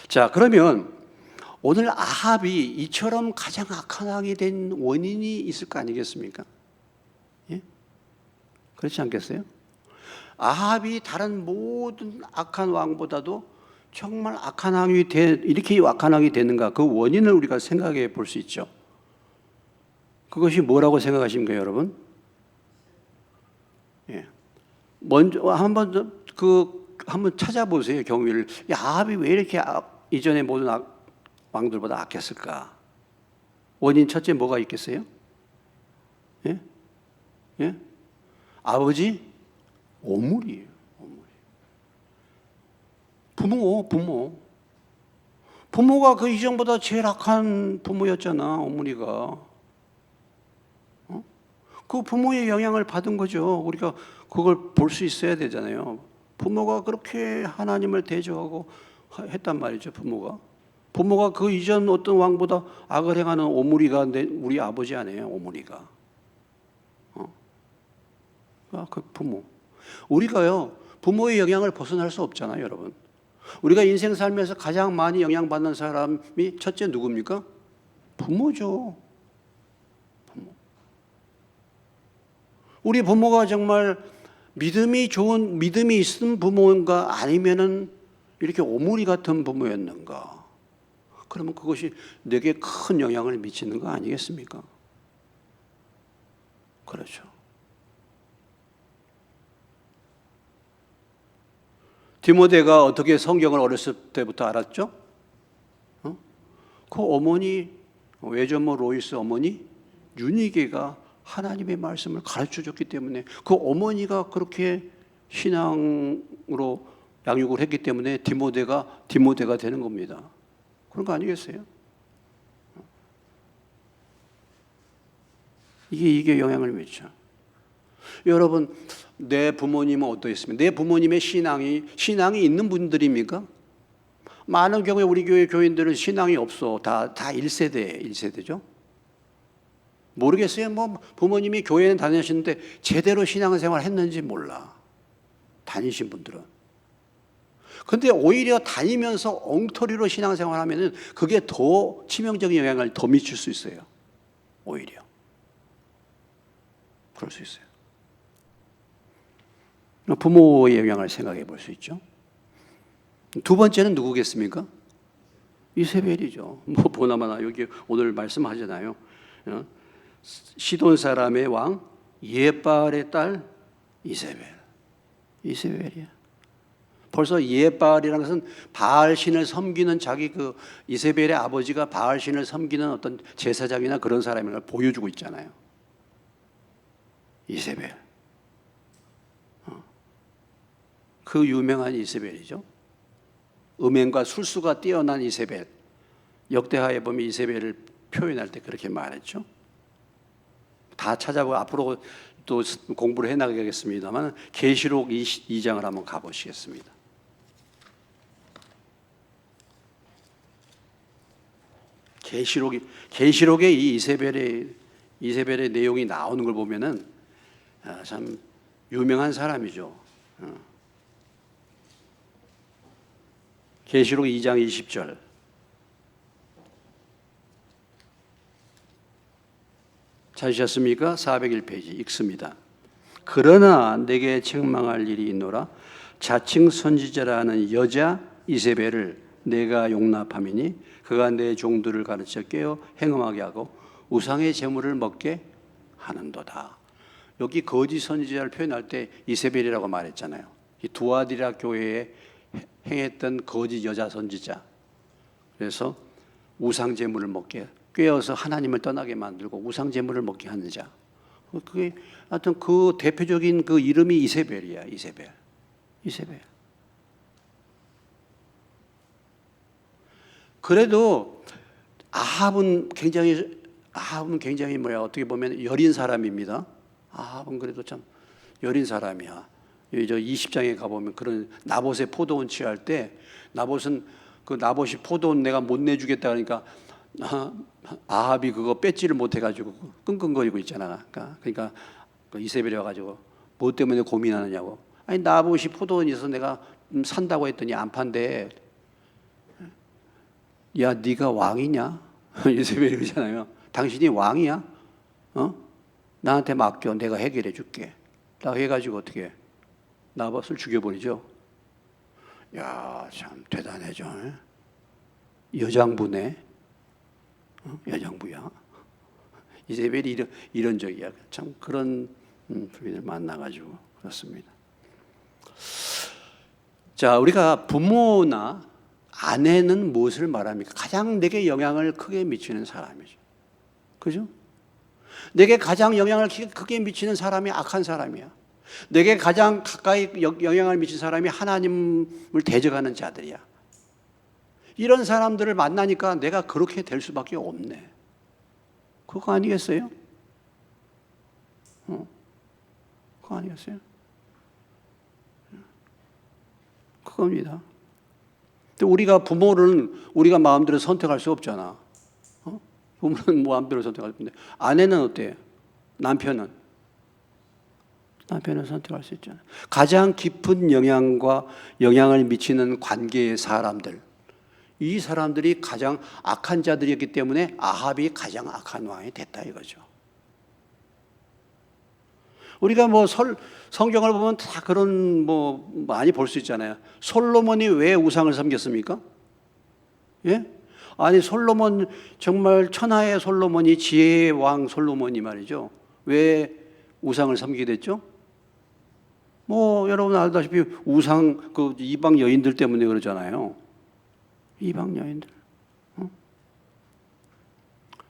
자, 그러면 오늘 아합이 이처럼 가장 악한 왕이 된 원인이 있을 거 아니겠습니까? 예? 그렇지 않겠어요? 아합이 다른 모든 악한 왕보다도 정말 악한 왕이 이렇게 악한 왕이 되는가, 그 원인을 우리가 생각해 볼 수 있죠. 그것이 뭐라고 생각하십니까, 여러분? 예. 먼저 한번 찾아보세요, 경위를. 아합이 왜 이렇게 이전에 모든 왕들보다 악했을까? 원인 첫째 뭐가 있겠어요? 예? 예? 아버지? 오물이에요. 부모가 그 이전보다 제일 악한 부모였잖아, 오물이가. 그 부모의 영향을 받은 거죠. 우리가 그걸 볼 수 있어야 되잖아요. 부모가 그렇게 하나님을 대적하고 했단 말이죠, 부모가 그 이전 어떤 왕보다 악을 행하는 오므리가 우리 아버지 아니에요, 오므리가. 그 부모. 우리가요, 부모의 영향을 벗어날 수 없잖아요, 여러분. 우리가 인생 살면서 가장 많이 영향받는 사람이 첫째 누굽니까? 부모죠. 우리 부모가 정말 믿음이 있는 부모인가 아니면은 이렇게 오므리 같은 부모였는가? 그러면 그것이 내게 큰 영향을 미치는 거 아니겠습니까? 그렇죠. 디모데가 어떻게 성경을 어렸을 때부터 알았죠? 그 어머니, 외조모 로이스 어머니 유니게가 하나님의 말씀을 가르쳐 줬기 때문에 그 어머니가 그렇게 신앙으로 양육을 했기 때문에 디모데가 되는 겁니다. 그런 거 아니겠어요? 이게 영향을 미쳐. 여러분, 내 부모님은 어떠했습니까? 내 부모님의 신앙이 있는 분들입니까? 많은 경우에 우리 교인들은 신앙이 없어. 다 1세대죠. 모르겠어요. 뭐 부모님이 교회는 다니시는데 제대로 신앙생활 했는지 몰라. 다니신 분들은. 근데 오히려 다니면서 엉터리로 신앙생활하면은 그게 더 치명적인 영향을 더 미칠 수 있어요. 오히려. 그럴 수 있어요. 부모의 영향을 생각해 볼 수 있죠. 두 번째는 누구겠습니까? 이세벨이죠. 뭐 보나마나 여기 오늘 말씀하잖아요. 시돈 사람의 왕 예바알의 딸 이세벨이야. 벌써 예바알이라는 것은 바알 신을 섬기는 자기 그 이세벨의 아버지가 바알 신을 섬기는 어떤 제사장이나 그런 사람인 걸 보여주고 있잖아요. 이세벨. 그 유명한 이세벨이죠. 음행과 술수가 뛰어난 이세벨. 역대하에 보면 이세벨을 표현할 때 그렇게 말했죠. 다 찾아보고 앞으로 또 공부를 해나가겠습니다만 계시록 2장을 한번 가보시겠습니다. 계시록에 이 이세벨의 내용이 나오는 걸 보면은 참 유명한 사람이죠. 계시록 2장 20절. 찾으셨습니까? 401페이지 읽습니다. 그러나 내게 책망할 일이 있노라. 자칭 선지자라는 여자 이세벨을 내가 용납함이니 그가 내 종들을 가르쳐 깨어 행음하게 하고 우상의 제물을 먹게 하는도다. 여기 거짓 선지자를 표현할 때 이세벨이라고 말했잖아요. 이 두아디라 교회에 행했던 거짓 여자 선지자. 그래서 우상 제물을 먹게 꿰어서 하나님을 떠나게 만들고 우상 제물을 먹게 하는 자. 그게 하여튼 그 대표적인 그 이름이 이세벨이야. 이세벨. 그래도 아합은 굉장히 뭐야, 어떻게 보면 여린 사람입니다. 아합은 그래도 참 여린 사람이야. 여기 저 20장에 가보면 그런 나봇의 포도원 취할 때 나봇은 그 나봇이 포도원 내가 못 내주겠다 그러니까 아합이 그거 뺏지를 못해가지고 끙끙거리고 있잖아. 그러니까 그 이세벨이 와가지고 뭐 때문에 고민하느냐고. 아니 나봇이 포도원에서 내가 산다고 했더니 안 판대. 야 네가 왕이냐? 이세벨이 그러잖아요. 당신이 왕이야? 나한테 맡겨. 내가 해결해 줄게. 딱 해가지고 어떻게 나봇을 죽여버리죠. 야, 참 대단해져. 여장부네. 여장부야. 이세벨이 이런 적이야. 참 그런 부인을 만나가지고 그렇습니다. 자, 우리가 부모나 아내는 무엇을 말합니까? 가장 내게 영향을 크게 미치는 사람이죠. 그죠? 내게 가장 영향을 크게 미치는 사람이 악한 사람이야. 내게 가장 가까이 영향을 미친 사람이 하나님을 대적하는 자들이야. 이런 사람들을 만나니까 내가 그렇게 될 수밖에 없네. 그거 아니겠어요? 그거 아니겠어요? 그겁니다. 근데 우리가 부모를 우리가 마음대로 선택할 수 없잖아. 부모는 마음대로 선택할 수 없는데 아내는 어때요? 남편은 선택할 수 있잖아요. 가장 깊은 영향을 미치는 관계의 사람들, 이 사람들이 가장 악한 자들이었기 때문에 아합이 가장 악한 왕이 됐다 이거죠. 우리가 뭐 성경을 보면 다 그런 뭐 많이 볼 수 있잖아요. 솔로몬이 왜 우상을 섬겼습니까? 예? 아니 솔로몬 정말 천하의 솔로몬이 지혜의 왕 솔로몬이 말이죠. 왜 우상을 섬기게 됐죠? 뭐 여러분 알다시피 우상 그 이방 여인들 때문에 그러잖아요. 이방 여인들.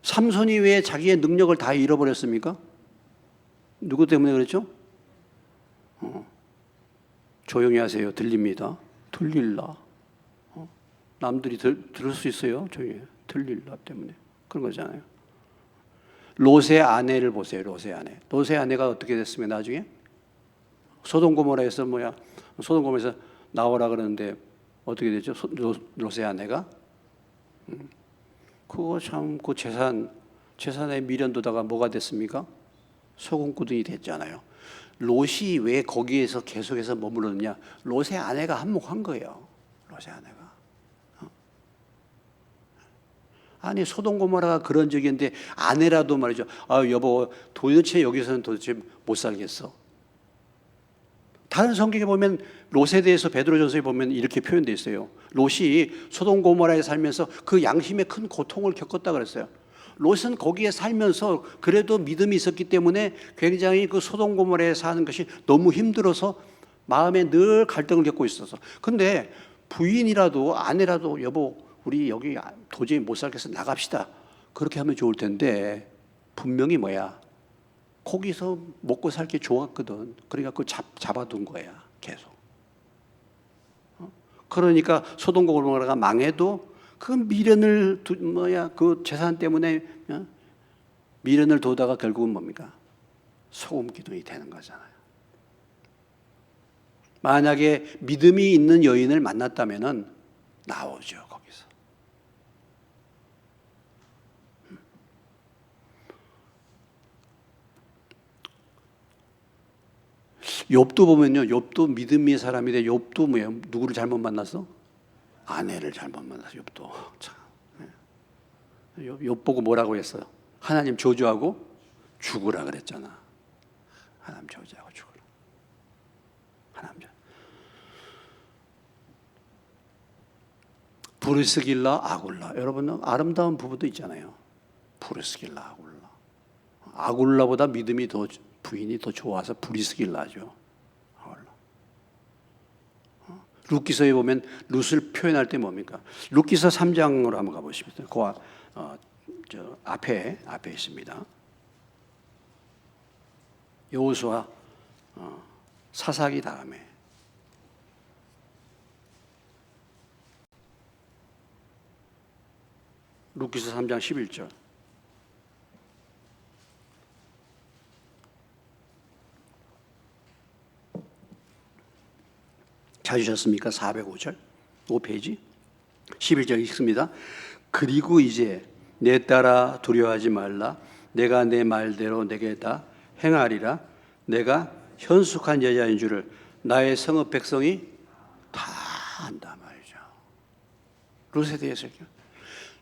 삼손이 왜 자기의 능력을 다 잃어버렸습니까? 누구 때문에 그랬죠? 조용히 하세요. 들립니다. 들릴라. 남들이 들을 수 있어요. 조용히. 들릴라 때문에. 그런 거잖아요. 롯의 아내를 보세요. 롯의 아내가 어떻게 됐으면 나중에? 소돔고모라에서 소돔고모라에서 나오라 그러는데 어떻게 됐죠? 롯의 아내가? 그거 참 그 재산의 미련도다가 뭐가 됐습니까? 소금구덩이 됐잖아요. 롯이 왜 거기에서 계속해서 머무르느냐? 롯의 아내가 한몫한 거예요. 롯의 아내가. 아니 소돔고모라가 그런 적인데 아내라도 말이죠. 아 여보 도대체 여기서는 도대체 못 살겠어. 다른 성경에 보면 롯에 대해서 베드로전서에 보면 이렇게 표현되어 있어요. 롯이 소돔고모라에 살면서 그 양심의 큰 고통을 겪었다 그랬어요. 롯은 거기에 살면서 그래도 믿음이 있었기 때문에 굉장히 그 소돔고모라에 사는 것이 너무 힘들어서 마음에 늘 갈등을 겪고 있어서. 근데 부인이라도 아내라도 여보 우리 여기 도저히 못 살겠어 나갑시다. 그렇게 하면 좋을 텐데 분명히 뭐야? 거기서 먹고 살기 좋았거든. 그러니까 그거 잡아둔 거야 계속. 그러니까 소돔고모라가 망해도 그 미련을 그 재산 때문에 미련을 두다가 결국은 뭡니까? 소금 기둥이 되는 거잖아요. 만약에 믿음이 있는 여인을 만났다면은 나오죠 거기서. 욥도 보면요, 욥도 믿음의 사람인데 욥도 뭐예요? 누구를 잘못 만났어? 아내를 잘못 만났어. 욥도 참. 욥 보고 뭐라고 했어요? 하나님 저주하고 죽으라 그랬잖아. 하나님 저주하고 죽으라. 하나님 저주. 브리스길라 아굴라. 여러분 아름다운 부부도 있잖아요. 브리스길라 아굴라. 아굴라보다 믿음이 더 부인이 더 좋아서 브리스길라죠. 룻기서에 보면 룻을 표현할 때 뭡니까? 룻기서 3장으로 한번 가보십시오. 저 앞에 있습니다. 여호수아 사사기 다음에 루키서 3장 11절. 찾으셨습니까? 405절 5페이지 11절 읽습니다. 그리고 이제 내 딸아 두려워하지 말라. 내가 내 말대로 내게 다 행하리라. 내가 현숙한 여자인 줄을 나의 성읍 백성이 다 안다 말이죠. 룻에 대해서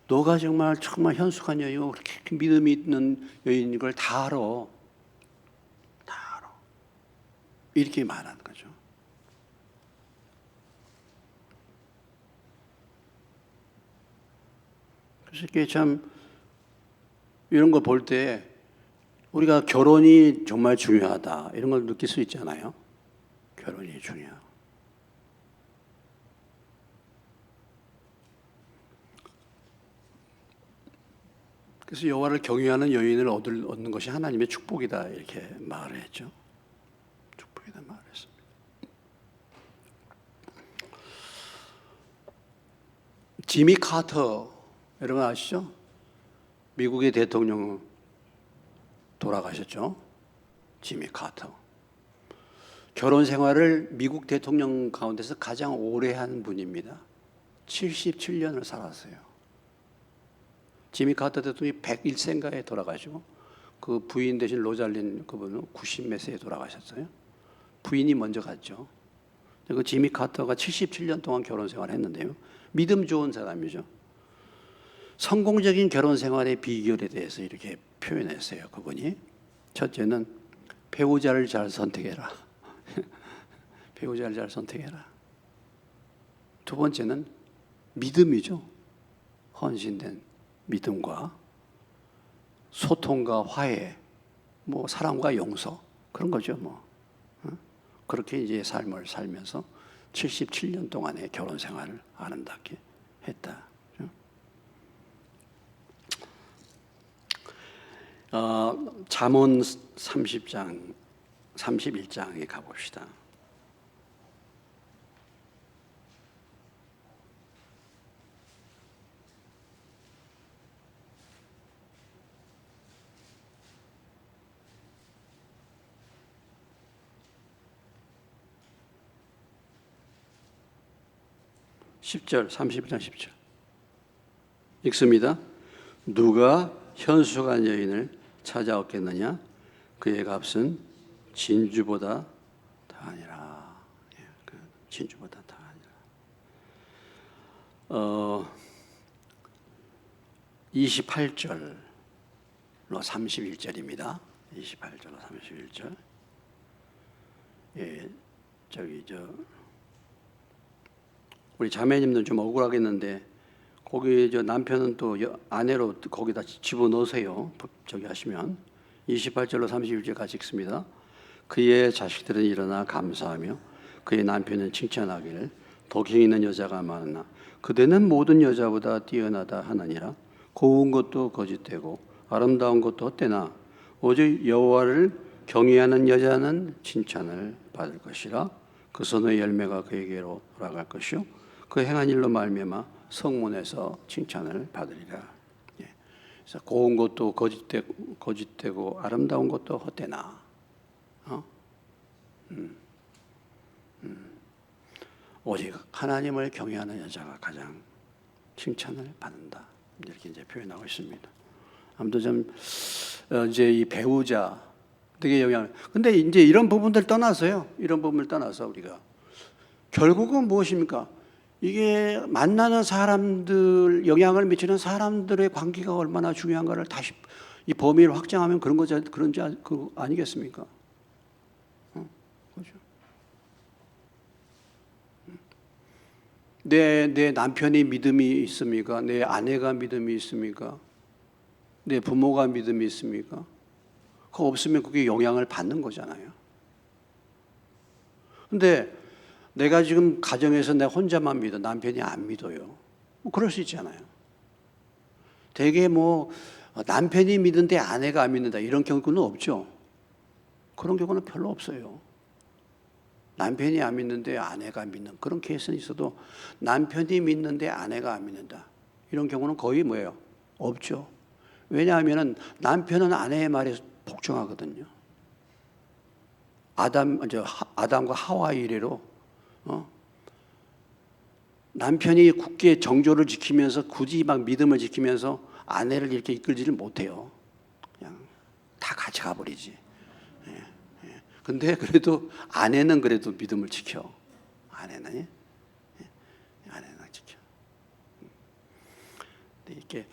너가 정말 현숙한 여인이고 그렇게 믿음이 있는 여인인 걸 다 알아. 다 알아. 이렇게 말하는 거죠. 그래서 이게 참 이런 걸 볼 때 우리가 결혼이 정말 중요하다 이런 걸 느낄 수 있잖아요. 결혼이 중요하고. 그래서 여호와를 경외하는 여인을 얻는 것이 하나님의 축복이다 이렇게 말을 했죠. 축복이다 말을 했습니다. 지미 카터 여러분 아시죠? 미국의 대통령 돌아가셨죠. 지미 카터. 결혼 생활을 미국 대통령 가운데서 가장 오래 한 분입니다. 77년을 살았어요. 지미 카터 대통령이 101세인가에 돌아가시고 그 부인 대신 로잘린 그분은 90몇 세에 돌아가셨어요. 부인이 먼저 갔죠. 그 지미 카터가 77년 동안 결혼 생활을 했는데요. 믿음 좋은 사람이죠. 성공적인 결혼 생활의 비결에 대해서 이렇게 표현했어요. 그분이 첫째는 배우자를 잘 선택해라. 배우자를 잘 선택해라. 두 번째는 믿음이죠. 헌신된 믿음과 소통과 화해, 뭐 사랑과 용서 그런 거죠. 뭐 그렇게 이제 삶을 살면서 77년 동안의 결혼 생활을 아름답게 했다. 잠언 30장 31장에 가봅시다. (10절) 31장 10절 읽습니다. 누가 현숙한 여인을 찾아 얻겠느냐? 그의 값은 진주보다 다하니라. 진주보다 다하니라. 28절로 31절입니다. 28절로 31절. 예, 우리 자매님들 좀 억울하겠는데 거기 남편은 또 아내로 거기다 집어넣으세요. 저기 하시면 28절로 31절 같이 읽습니다. 그의 자식들은 일어나 감사하며 그의 남편은 칭찬하기를 도경 있는 여자가 많으나 그대는 모든 여자보다 뛰어나다 하느니라. 고운 것도 거짓되고 아름다운 것도 헛되나 오직 여호와를 경외하는 여자는 칭찬을 받을 것이라. 그 손의 열매가 그에게로 돌아갈 것이요 그 행한 일로 말미암아 성문에서 칭찬을 받으리라. 그래서 고운 것도 거짓되고 아름다운 것도 헛되나. 오직 하나님을 경외하는 여자가 가장 칭찬을 받는다. 이렇게 이제 표현하고 있습니다. 아무튼 좀 이제 이 배우자 되게 영향. 근데 이제 이런 부분들 떠나서요. 이런 부분을 떠나서 우리가 결국은 무엇입니까? 이게 만나는 사람들, 영향을 미치는 사람들의 관계가 얼마나 중요한가를 다시 이 범위를 확장하면 그런지 아니겠습니까? 그렇죠? 내 남편이 믿음이 있습니까? 내 아내가 믿음이 있습니까? 내 부모가 믿음이 있습니까? 그거 없으면 그게 영향을 받는 거잖아요. 근데 내가 지금 가정에서 내 혼자만 믿어 남편이 안 믿어요. 뭐 그럴 수 있잖아요. 되게 뭐 남편이 믿는데 아내가 안 믿는다 이런 경우는 없죠. 그런 경우는 별로 없어요. 남편이 안 믿는데 아내가 믿는 그런 케이스는 있어도 남편이 믿는데 아내가 안 믿는다 이런 경우는 거의 뭐예요? 없죠. 왜냐하면 남편은 아내의 말에 복종하거든요. 아담과 하와 이래로 남편이 굳게 정조를 지키면서 굳이 막 믿음을 지키면서 아내를 이렇게 이끌지를 못해요. 그냥 다 같이 가버리지. 근데 그래도 아내는 그래도 믿음을 지켜. 아내는 지켜. 이렇게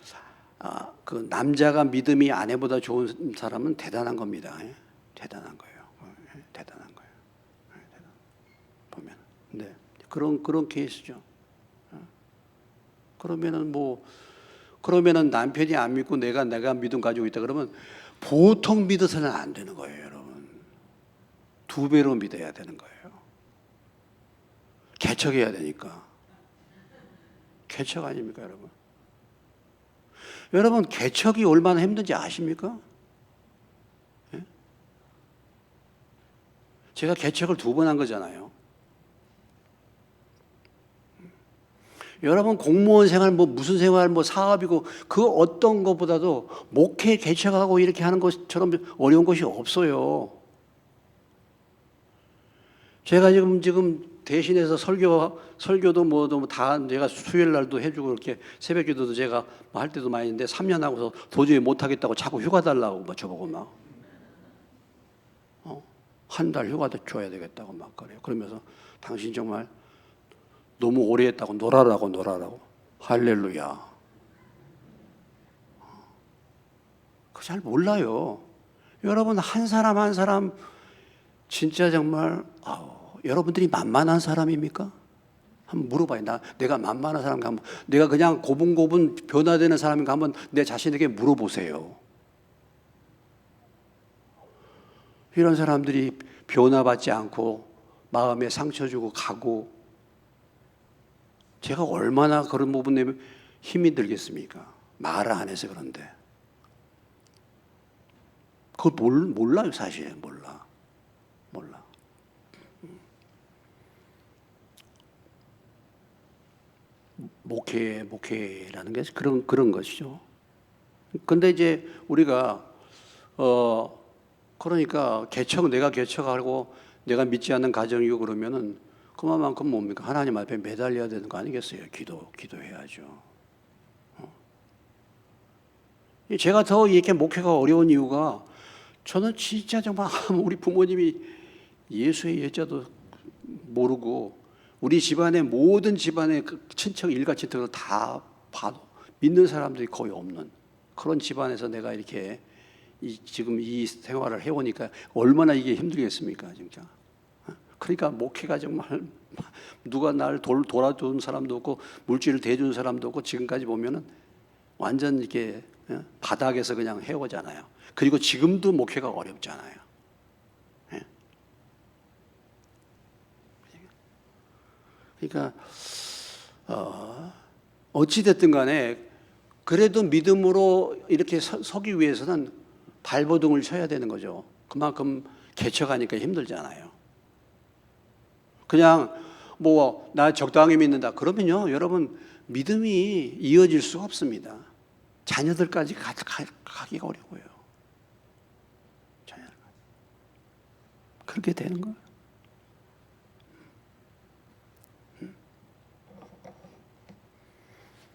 그 남자가 믿음이 아내보다 좋은 사람은 대단한 겁니다. 대단한 거예요. 대단한 거예요. 보면, 네, 그런 케이스죠. 그러면은 남편이 안 믿고 내가 믿음 가지고 있다 그러면 보통 믿어서는 안 되는 거예요, 여러분. 2배로 믿어야 되는 거예요. 개척해야 되니까. 개척 아닙니까, 여러분? 여러분, 개척이 얼마나 힘든지 아십니까? 예? 제가 개척을 2번 한 거잖아요. 여러분, 공무원 생활, 무슨 생활, 사업이고, 그 어떤 것보다도 목회 개척하고 이렇게 하는 것처럼 어려운 것이 없어요. 제가 지금 대신해서 설교도 뭐도 다 제가 수요일 날도 해주고 이렇게 새벽 기도도 제가 할 때도 많이 있는데 3년 하고서 도저히 못하겠다고 자꾸 휴가 달라고 저보고 막. 한 달 휴가도 줘야 되겠다고 막 그래요. 그러면서 당신 정말 너무 오래 했다고 놀아라고. 할렐루야. 그거 잘 몰라요. 여러분, 한 사람 한 사람 진짜 정말 여러분들이 만만한 사람입니까? 한번 물어봐요. 내가 만만한 사람인가 한번, 내가 그냥 고분고분 변화되는 사람인가 한번 내 자신에게 물어보세요. 이런 사람들이 변화받지 않고 마음에 상처 주고 가고 제가 얼마나 그런 부분에 힘이 들겠습니까? 말을 안 해서 그런데. 그걸 몰라요, 사실. 몰라. 목회라는 게 그런 것이죠. 근데 이제 우리가, 그러니까 내가 개척하고 내가 믿지 않는 가정이고 그러면은 그만큼 뭡니까? 하나님 앞에 매달려야 되는 거 아니겠어요? 기도해야죠. 제가 더 이렇게 목회가 어려운 이유가 저는 진짜 정말 우리 부모님이 예수의 예자도 모르고 우리 집안의 모든 집안의 친척 일가 친척을 다 봐도 믿는 사람들이 거의 없는 그런 집안에서 내가 이렇게 지금 이 생활을 해오니까 얼마나 이게 힘들겠습니까, 진짜. 그러니까 목회가 정말 누가 날 돌아주는 사람도 없고 물질을 대주는 사람도 없고 지금까지 보면은 완전 이렇게 바닥에서 그냥 해오잖아요. 그리고 지금도 목회가 어렵잖아요. 그러니까 어찌 됐든 간에 그래도 믿음으로 이렇게 서기 위해서는 발버둥을 쳐야 되는 거죠. 그만큼 개척하니까 힘들잖아요. 그냥 나 적당히 믿는다 그러면요, 여러분 믿음이 이어질 수가 없습니다. 자녀들까지 가기가 어려워요. 자녀들까지. 그렇게 되는 거예요.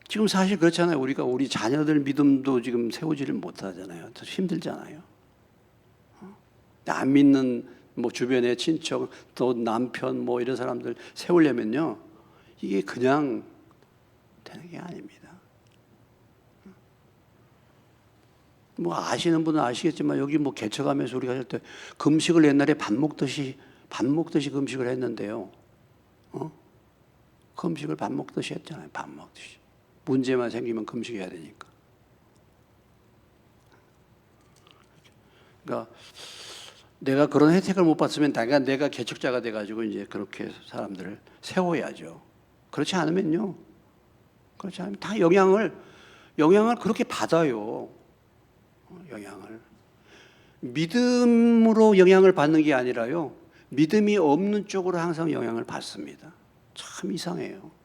지금 사실 그렇잖아요. 우리 자녀들 믿음도 지금 세우지를 못하잖아요. 더 힘들잖아요. 안 믿는 주변의 친척, 또 남편 이런 사람들 세우려면요, 이게 그냥 되는 게 아닙니다. 아시는 분은 아시겠지만 여기 개척하면서 우리가 할 때 금식을 옛날에 밥 먹듯이 금식을 했는데요. 금식을 밥 먹듯이 했잖아요. 밥 먹듯이. 문제만 생기면 금식해야 되니까. 그러니까 내가 그런 혜택을 못 받으면 내가 개척자가 돼가지고 이제 그렇게 사람들을 세워야죠. 그렇지 않으면 다 영향을 그렇게 받아요. 영향을. 믿음으로 영향을 받는 게 아니라요, 믿음이 없는 쪽으로 항상 영향을 받습니다. 참 이상해요.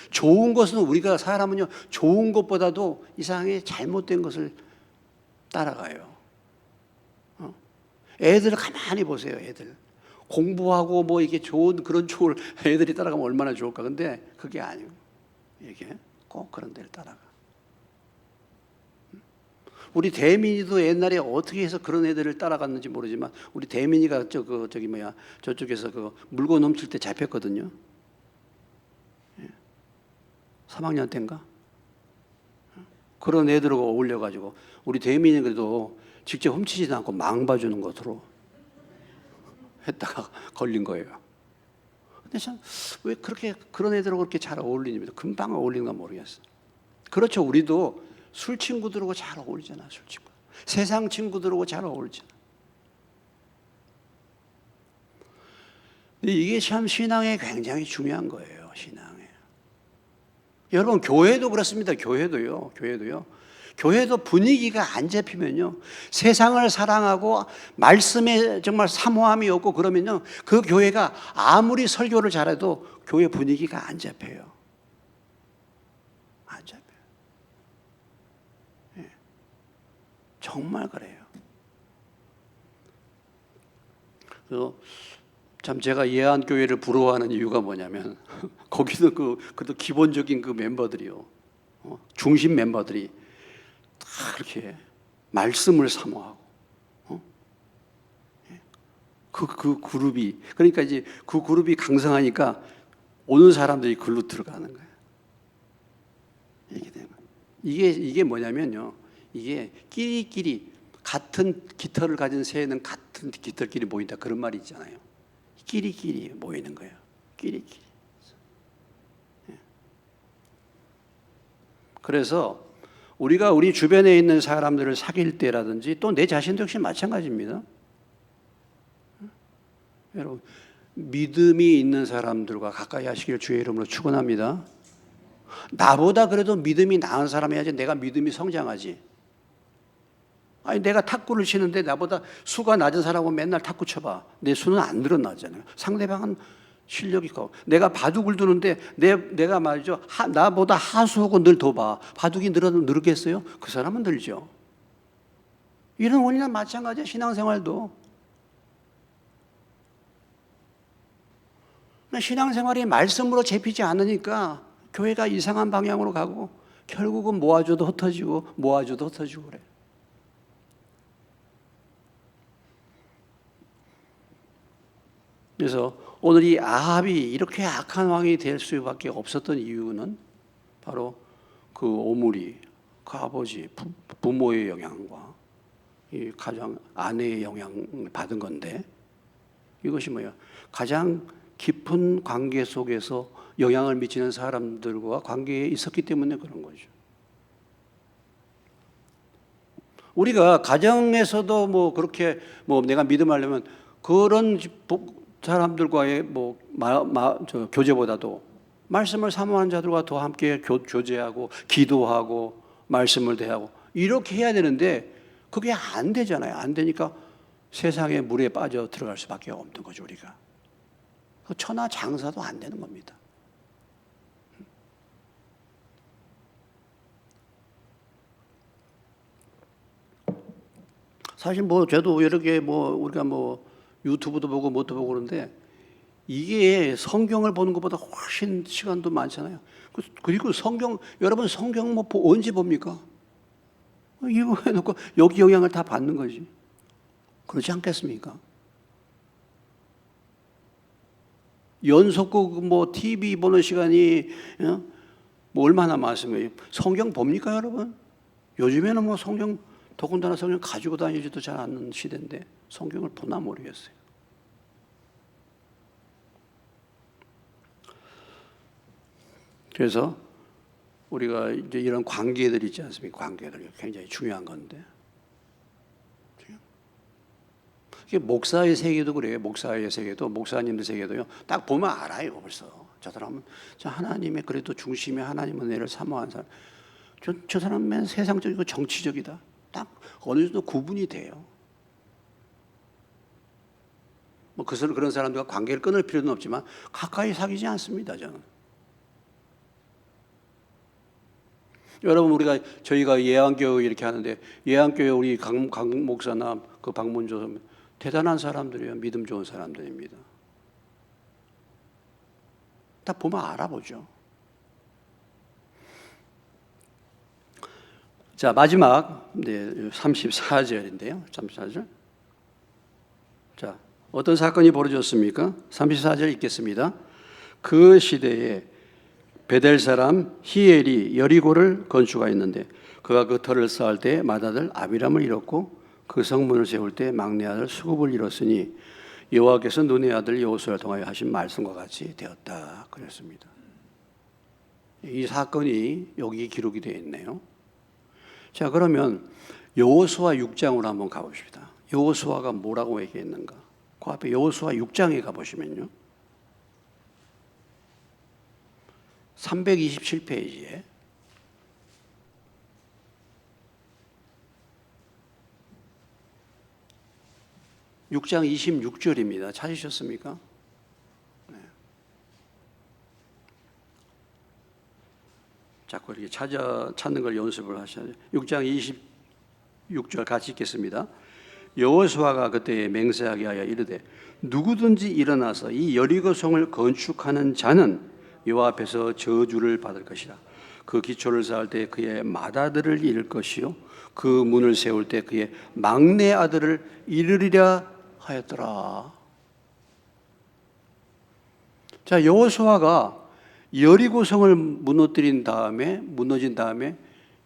좋은 것은 우리가 사람은요 좋은 것보다도 이상하게 잘못된 것을 따라가요. 애들 가만히 보세요. 애들 공부하고 뭐 이게 좋은 그런 쪽을 애들이 따라가면 얼마나 좋을까. 근데 그게 아니고 이게 꼭 그런 데를 따라가. 우리 대민이도 옛날에 어떻게 해서 그런 애들을 따라갔는지 모르지만 우리 대민이가 저쪽에서 그 물건 훔칠 때 잡혔거든요. 3학년 때인가? 그런 애들하고 어울려가지고 우리 대민이 그래도 직접 훔치지도 않고 망 봐주는 것으로 했다가 걸린 거예요. 근데 참 왜 그렇게 그런 애들하고 그렇게 잘 어울리냐면 금방 어울리는가 모르겠어요. 그렇죠. 우리도 술 친구들하고 잘 어울리잖아. 술 친구. 세상 친구들하고 잘 어울리잖아. 근데 이게 참 신앙에 굉장히 중요한 거예요. 신앙에. 여러분 교회도 그렇습니다. 교회도요. 교회도 분위기가 안 잡히면요. 세상을 사랑하고 말씀에 정말 사모함이 없고 그러면요. 그 교회가 아무리 설교를 잘해도 교회 분위기가 안 잡혀요. 안 잡혀요. 예. 정말 그래요. 그래서 참 제가 예안교회를 부러워하는 이유가 뭐냐면 거기도 그래도 기본적인 그 멤버들이요. 중심 멤버들이 다 그렇게 말씀을 사모하고 그 그룹이 그러니까 이제 그 그룹이 강성하니까 오는 사람들이 글로 들어가는 거예요. 이게 되는 거예요. 이게 뭐냐면요. 이게 끼리끼리 같은 깃털을 가진 새는 같은 깃털끼리 모인다 그런 말이 있잖아요. 끼리끼리 모이는 거예요. 끼리끼리. 그래서 우리가 우리 주변에 있는 사람들을 사귈 때라든지 또 내 자신도 역시 마찬가지입니다. 여러분 믿음이 있는 사람들과 가까이 하시길 주의 이름으로 축원합니다. 나보다 그래도 믿음이 나은 사람이 해야지 내가 믿음이 성장하지. 아니 내가 탁구를 치는데 나보다 수가 낮은 사람하고 맨날 탁구 쳐봐. 내 수는 안 늘어나잖아요. 상대방은 실력이 있고 내가 바둑을 두는데 내가 말이죠 나보다 하수하고 늘 더 봐. 바둑이 늘겠어요? 그 사람은 늘죠. 이런 원리나 마찬가지야. 신앙생활도. 신앙생활이 말씀으로 잡히지 않으니까 교회가 이상한 방향으로 가고 결국은 모아줘도 흩어지고 그래. 그래서 오늘 이 아합이 이렇게 악한 왕이 될 수밖에 없었던 이유는 바로 그 오므리, 그 아버지, 부모의 영향과 이 가장 아내의 영향을 받은 건데 이것이 뭐예요? 가장 깊은 관계 속에서 영향을 미치는 사람들과 관계에 있었기 때문에 그런 거죠. 우리가 가정에서도 뭐 그렇게 뭐 내가 믿음하려면 그런 사람들과의 교제보다도 말씀을 사모하는 자들과 더 함께 교제하고 기도하고 말씀을 대하고 이렇게 해야 되는데 그게 안 되잖아요. 안 되니까 세상의 물에 빠져 들어갈 수밖에 없는 거죠. 우리가 천하 장사도 안 되는 겁니다. 사실 뭐 저도 여러 개 우리가 유튜브도 보고 뭣도 보고 그러는데 이게 성경을 보는 것보다 훨씬 시간도 많잖아요. 그리고 여러분 성경 언제 봅니까? 이거 해놓고 여기 영향을 다 받는 거지. 그렇지 않겠습니까? 연속극 TV 보는 시간이 얼마나 많습니까? 성경 봅니까 여러분? 요즘에는 성경 더군다나 성경 가지고 다니지도 잘 않는 시대인데 성경을 보나 모르겠어요. 그래서 우리가 이제 이런 관계들 있지 않습니까? 관계들이 굉장히 중요한 건데. 이게 목사의 세계도 그래요. 목사의 세계도 목사님들 세계도요. 딱 보면 알아요. 벌써 저 사람은 하나님의 그래도 중심에 하나님의 은혜를 사모하는 사람. 저 사람은 세상적이고 정치적이다. 딱 어느 정도 구분이 돼요. 그런 사람들과 관계를 끊을 필요는 없지만 가까이 사귀지 않습니다. 저는. 여러분 저희가 예안교회 이렇게 하는데 예안교회 우리 강 목사나 그 박문조 대단한 사람들이에요. 믿음 좋은 사람들입니다. 다 보면 알아보죠. 자, 마지막 34절인데요. 34절. 자, 어떤 사건이 벌어졌습니까? 34절 읽겠습니다. 그 시대에 베델 사람 히엘이 여리고를 건축하였는데 그가 그 터를 쌓을 때 맏아들 아비람을 잃었고 그 성문을 세울 때 막내 아들 수굽을 잃었으니 여호와께서 눈의 아들 여호수아를 통하여 하신 말씀과 같이 되었다 그랬습니다. 이 사건이 여기 기록이 되어 있네요. 자, 그러면 여호수아 6장으로 한번 가봅시다. 여호수아가 뭐라고 얘기했는가? 그 앞에 여호수아 6장에 가보시면요, 327페이지에 (6장 26절입니다) 찾으셨습니까? 네. 자꾸 이렇게 찾는 걸 연습을 하셔야 돼요. 6장 26절 같이 읽겠습니다. 여호수아가 그때 맹세하게 하여 이르되 누구든지 일어나서 이 여리고 성을 건축하는 자는 여호와 앞에서 저주를 받을 것이라. 그 기초를 쌓을 때 그의 맏아들을 잃을 것이요 그 문을 세울 때 그의 막내 아들을 잃으리라 하였더라. 자, 여호수아가 여리고 성을 무너진 다음에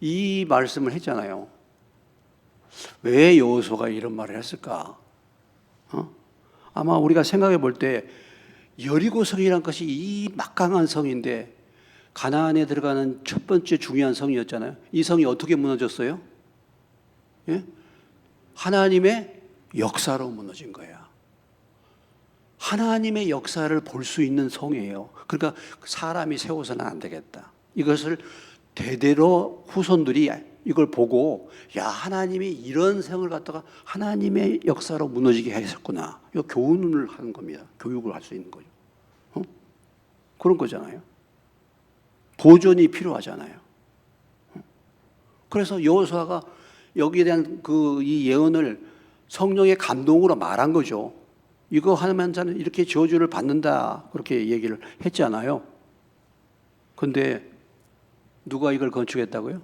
이 말씀을 했잖아요. 왜 여호수아가 이런 말을 했을까? 아마 우리가 생각해 볼 때 여리고 성이란 것이 이 막강한 성인데 가나안에 들어가는 첫 번째 중요한 성이었잖아요. 이 성이 어떻게 무너졌어요? 예? 하나님의 역사로 무너진 거야. 하나님의 역사를 볼 수 있는 성이에요. 그러니까 사람이 세워서는 안 되겠다. 이것을 대대로 후손들이 이걸 보고 야, 하나님이 이런 성을 갖다가 하나님의 역사로 무너지게 하셨구나. 이거 교훈을 하는 겁니다. 교육을 할 수 있는 거죠. 그런 거잖아요. 보존이 필요하잖아요. 그래서 여호수아가 여기에 대한 이 예언을 성령의 감동으로 말한 거죠. 이거 하면 자는 이렇게 저주를 받는다 그렇게 얘기를 했잖아요. 근데 누가 이걸 건축했다고요?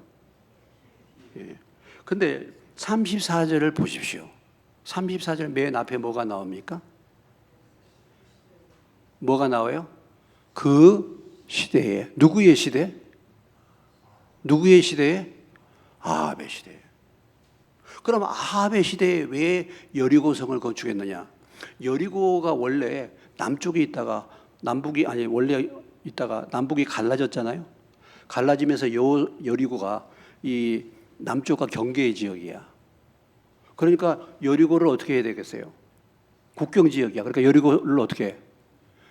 예. 근데 34절을 보십시오. 34절 맨 앞에 뭐가 나옵니까? 뭐가 나와요? 그 시대에. 누구의 시대? 누구의 시대에? 아합의 시대에. 그럼 아합의 시대에 왜 여리고성을 건축했느냐? 여리고가 원래 남쪽에 있다가 남북이 갈라졌잖아요. 갈라지면서 여리고가 이 남쪽과 경계 지역이야. 그러니까 여리고를 어떻게 해야 되겠어요? 국경 지역이야. 그러니까 여리고를 어떻게 해?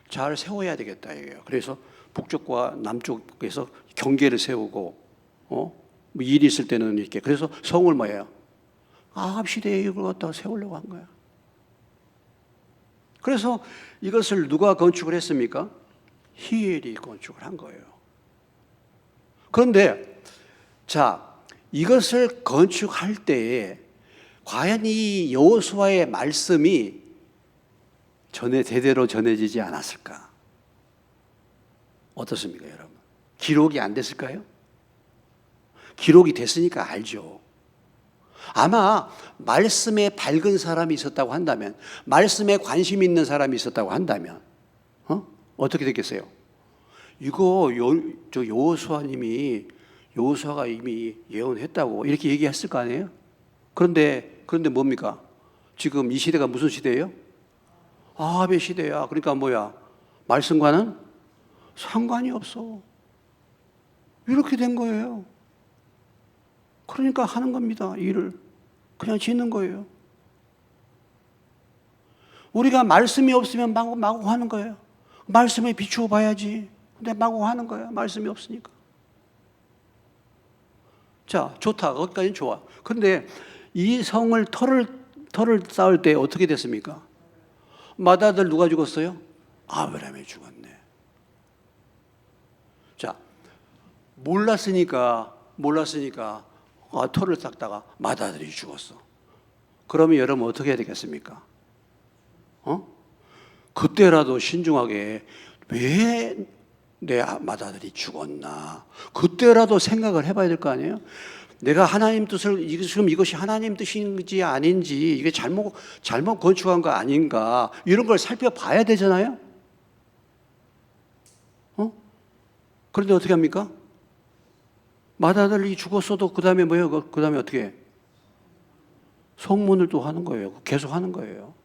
잘 세워야 되겠다 이거예요. 그래서 북쪽과 남쪽에서 경계를 세우고, 뭐 일이 있을 때는 이렇게. 그래서 성을 뭐예요? 아합 시대에 이걸 갖다가 세우려고 한 거야. 그래서 이것을 누가 건축을 했습니까? 히엘이 건축을 한 거예요. 그런데 자, 이것을 건축할 때에 과연 이 여호수아의 말씀이 제대로 전해지지 않았을까? 어떻습니까, 여러분? 기록이 안 됐을까요? 기록이 됐으니까 알죠. 아마 말씀에 밝은 사람이 있었다고 한다면, 말씀에 관심 있는 사람이 있었다고 한다면, 어떻게 됐겠어요? 이거 여호수아가 이미 예언했다고 이렇게 얘기했을 거 아니에요? 그런데 뭡니까? 지금 이 시대가 무슨 시대예요? 아합의 시대야. 그러니까 뭐야? 말씀과는 상관이 없어. 이렇게 된 거예요. 그러니까 하는 겁니다. 일을 그냥 짓는 거예요. 우리가 말씀이 없으면 마구 하는 거예요. 말씀에 비추어 봐야지. 근데 마구 하는 거예요. 말씀이 없으니까. 자, 좋다. 거기까지는 좋아. 그런데 이 성을 터를 쌓을 때 어떻게 됐습니까? 맏아들 누가 죽었어요? 아브라함이 죽었네. 자, 몰랐으니까 몰랐으니까 털을 닦다가 맏아들이 죽었어. 그러면 여러분 어떻게 해야 되겠습니까? 그때라도 신중하게 왜 내 맏아들이 죽었나? 그때라도 생각을 해봐야 될 거 아니에요? 내가 하나님 뜻을, 지금 이것이 하나님 뜻인지 아닌지, 이게 잘못 건축한 거 아닌가, 이런 걸 살펴봐야 되잖아요? 그런데 어떻게 합니까? 맏아들이 죽었어도 그 다음에 뭐예요? 그 다음에 어떻게 해? 성문을 또 하는 거예요. 계속 하는 거예요.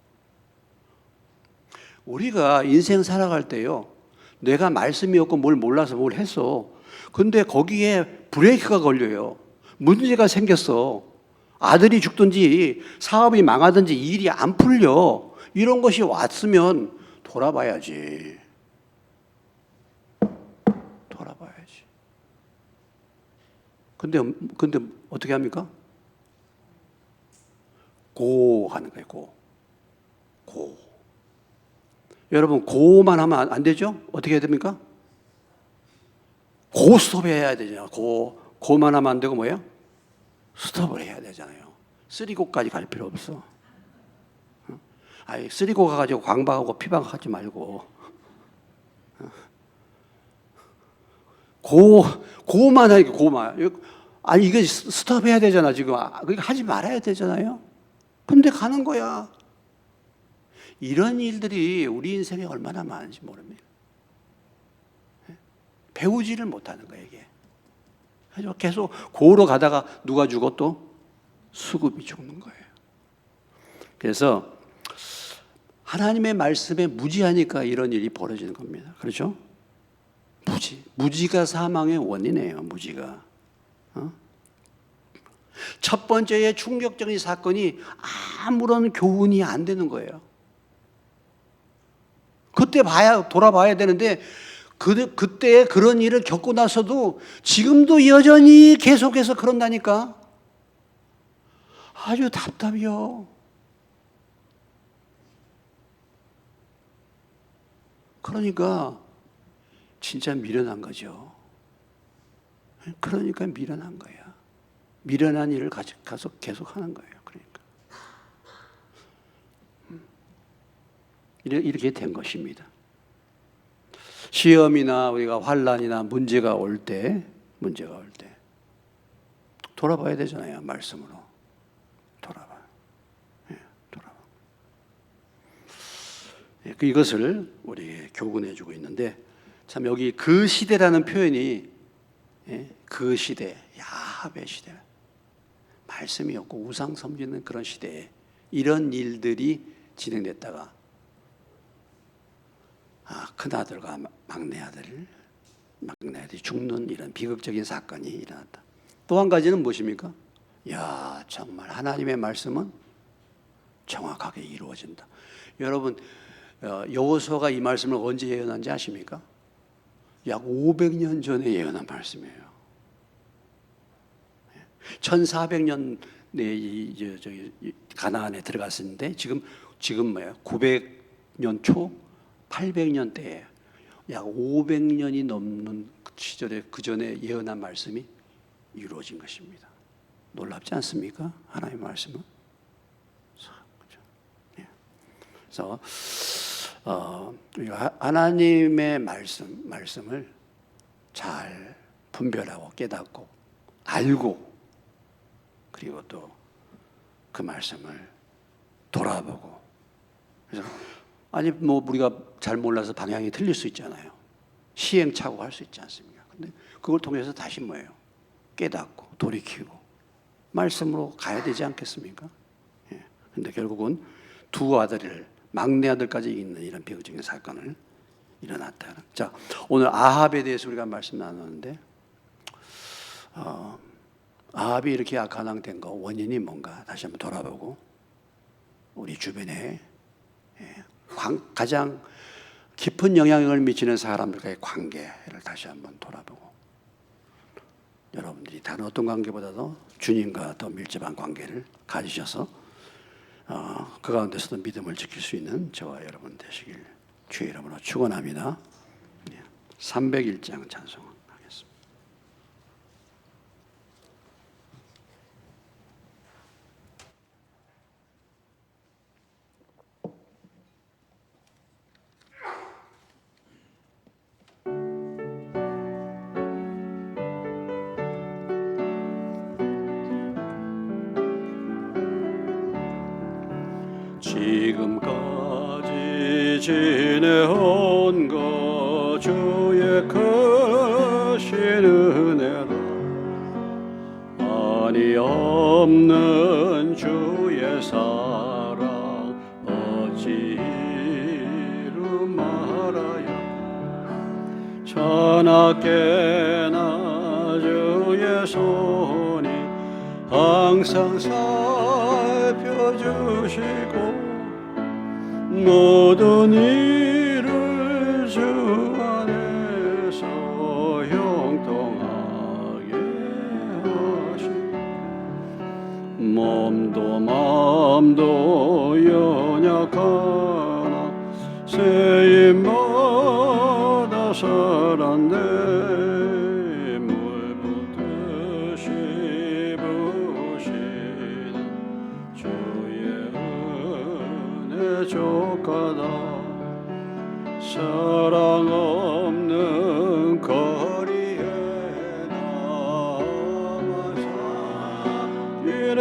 우리가 인생 살아갈 때요, 내가 말씀이 없고 뭘 몰라서 뭘 했어. 근데 거기에 브레이크가 걸려요. 문제가 생겼어. 아들이 죽든지 사업이 망하든지 일이 안 풀려. 이런 것이 왔으면 돌아봐야지. 돌아봐야지. 근데 어떻게 합니까? 고 하는 거예요. 고. 여러분 고만 하면 안 되죠? 어떻게 해야 됩니까? 고 스톱해야 되잖아요. 고만 하면 안 되고 뭐예요? 스톱을 해야 되잖아요. 쓰리고까지 갈 필요 없어. 아니 쓰리고 가가지고 광박하고 피박하지 말고 고만 하니까 고만. 아니 이게 스톱해야 되잖아 지금. 그러니까 하지 말아야 되잖아요. 근데 가는 거야. 이런 일들이 우리 인생에 얼마나 많은지 모릅니다. 배우지를 못하는 거예요, 이게. 그래서 계속 고로 가다가 누가 죽었도 수급이 죽는 거예요. 그래서 하나님의 말씀에 무지하니까 이런 일이 벌어지는 겁니다. 그렇죠? 무지가 사망의 원인이에요, 무지가. 첫 번째의 충격적인 사건이 아무런 교훈이 안 되는 거예요. 그때 돌아봐야 되는데 그때 그런 일을 겪고 나서도 지금도 여전히 계속해서 그런다니까. 아주 답답해요. 그러니까 진짜 미련한 거죠. 그러니까 미련한 거야. 미련한 일을 가서 계속 하는 거예요. 그러니까 이렇게 된 것입니다. 시험이나 우리가 환난이나 문제가 올 때 돌아봐야 되잖아요. 말씀으로 돌아봐. 이것을 우리에게 교훈해주고 있는데 참 여기 그 시대라는 표현이 그 시대, 야합의 시대, 말씀이 없고 우상 섬기는 그런 시대에 이런 일들이 진행됐다가 큰아들과 막내아들이 죽는 이런 비극적인 사건이 일어났다. 또 한 가지는 무엇입니까? 정말 하나님의 말씀은 정확하게 이루어진다. 여러분 여호수아가 이 말씀을 언제 예언한지 아십니까? 약 500년 전에 예언한 말씀이에요. 1400년에 가나안에 들어갔었는데 지금 뭐예요? 900년 초 800년 때에 약 500년이 넘는 시절에 그 전에 예언한 말씀이 이루어진 것입니다. 놀랍지 않습니까? 하나님의 말씀은. 그래서 우리가 하나님의 말씀을 잘 분별하고 깨닫고 알고 그리고 또 그 말씀을 돌아보고 그래서 우리가 잘 몰라서 방향이 틀릴 수 있잖아요. 시행착오할 수 있지 않습니까? 근데 그걸 통해서 다시 뭐예요? 깨닫고 돌이키고 말씀으로 가야 되지 않겠습니까? 근데 결국은 두 아들을 막내 아들까지 있는 이런 비극적인 사건을 일어났다. 자, 오늘 아합에 대해서 우리가 말씀 나눴는데 아합이 이렇게 악한 왕 된 거 원인이 뭔가 다시 한번 돌아보고 우리 주변에 가장 깊은 영향을 미치는 사람들과의 관계를 다시 한번 돌아보고 여러분들이 다른 어떤 관계보다도 주님과 더 밀접한 관계를 가지셔서 그 가운데서도 믿음을 지킬 수 있는 저와 여러분 되시길 주의 이름으로 축원합니다. 301장 찬송하겠습니다. 지금까지 지내온 것 주의 크신 은혜라 한이 없는 주의 사랑 어찌 이루 말하여 천하께나 주의 손이 항상 살펴주시고 모든 일을 주 안에서 형통하게 하시고 몸도 마음도 연약하나 세임마다 살았네 물 붓듯이 부시는 주의 은혜 족하다 사랑 없는 거리에 남아서 길에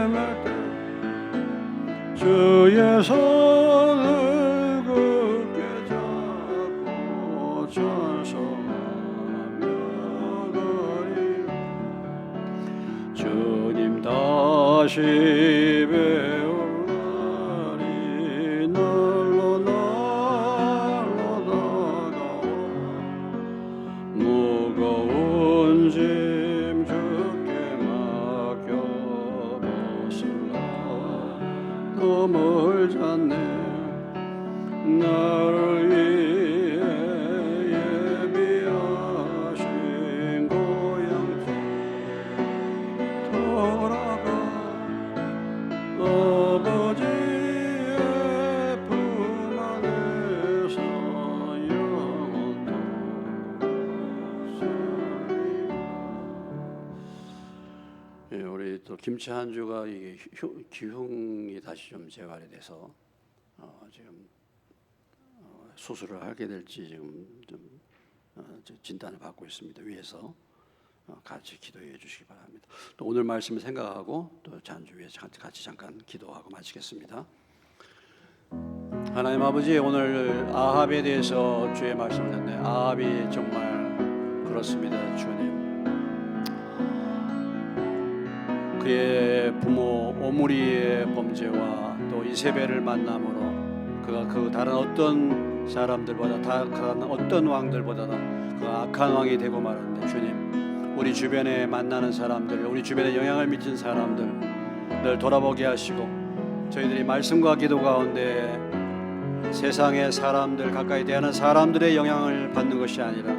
맬 때 주의 손을 굳게 잡고 찬송하며 가리라 주님 다시 배울 날이 날로 다가와 무거운 짐 주께 맡겨 벗을라 더 멀잖네 나를 위해 예비하신 고향 돌아가 아버지의 품 안에서 영원토록 살리라. 우리 또 김치한주가 이게 기흉이 다시 좀 재발이 돼서 지금 수술을 하게 될지 지금 좀 진단을 받고 있습니다. 위에서 같이 기도해 주시기 바랍니다. 또 오늘 말씀을 생각하고 또 잔주 위에 같이 잠깐 기도하고 마치겠습니다. 하나님 아버지 오늘 아합에 대해서 주의 말씀을 듣네. 아합이 정말 그렇습니다. 주님 그의 부모 오므리의 범죄와 또 이세벨을 만남으로 그가 그 다른 어떤 사람들보다 다른 어떤 왕들보다 그가 악한 왕이 되고 말았는데 주님 우리 주변에 만나는 사람들 우리 주변에 영향을 미친 사람들을 돌아보게 하시고 저희들이 말씀과 기도 가운데 세상의 사람들 가까이 대하는 사람들의 영향을 받는 것이 아니라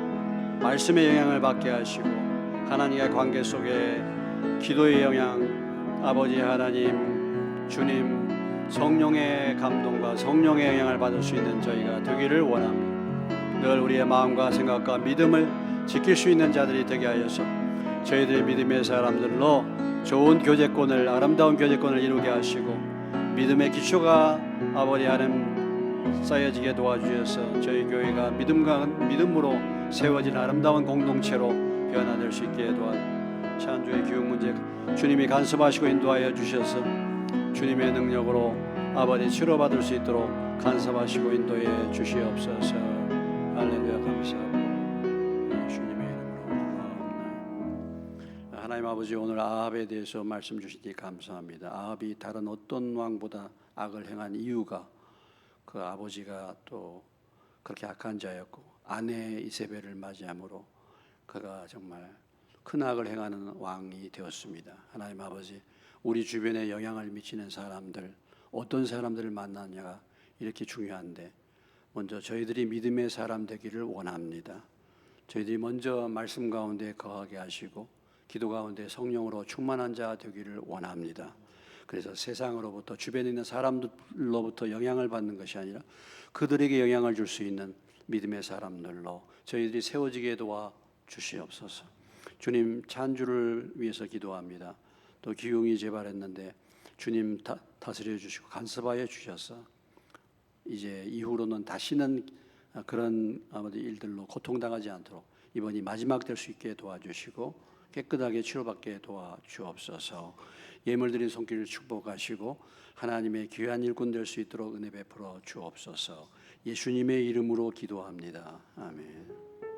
말씀의 영향을 받게 하시고 하나님과의 관계 속에 기도의 영향 아버지 하나님 주님 성령의 감동과 성령의 영향을 받을 수 있는 저희가 되기를 원합니다. 늘 우리의 마음과 생각과 믿음을 지킬 수 있는 자들이 되게 하여서 저희들의 믿음의 사람들로 좋은 교제권을 아름다운 교제권을 이루게 하시고 믿음의 기초가 아버지 하나님 쌓여지게 도와주셔서 저희 교회가 믿음으로 세워진 아름다운 공동체로 변화될 수 있게 도와주시옵소서. 찬주의 교육 문제 주님이 간섭하시고 인도하여 주셔서 주님의 능력으로 아버지 치료받을 수 있도록 간섭하시고 인도해 주시옵소서. 할렐루야 감사하고 주님의 이름으로 기도하옵나이다. 하나님 아버지 오늘 아합에 대해서 말씀 주시니 감사합니다. 아합이 다른 어떤 왕보다 악을 행한 이유가 그 아버지가 또 그렇게 악한 자였고 아내 이세벨을 맞이함으로 그가 정말 큰 악을 행하는 왕이 되었습니다. 하나님 아버지 우리 주변에 영향을 미치는 사람들 어떤 사람들을 만나냐가 이렇게 중요한데 먼저 저희들이 믿음의 사람 되기를 원합니다. 저희들이 먼저 말씀 가운데 거하게 하시고 기도 가운데 성령으로 충만한 자 되기를 원합니다. 그래서 세상으로부터 주변에 있는 사람들로부터 영향을 받는 것이 아니라 그들에게 영향을 줄 수 있는 믿음의 사람들로 저희들이 세워지게 도와 주시옵소서. 주님 찬주를 위해서 기도합니다. 또 기흉이 재발했는데 주님 다스려 주시고 간섭하여 주셔서 이제 이후로는 다시는 그런 아무튼 일들로 고통당하지 않도록 이번이 마지막 될 수 있게 도와주시고 깨끗하게 치료받게 도와주옵소서. 예물드린 손길을 축복하시고 하나님의 귀한 일꾼 될 수 있도록 은혜 베풀어 주옵소서. 예수님의 이름으로 기도합니다. 아멘.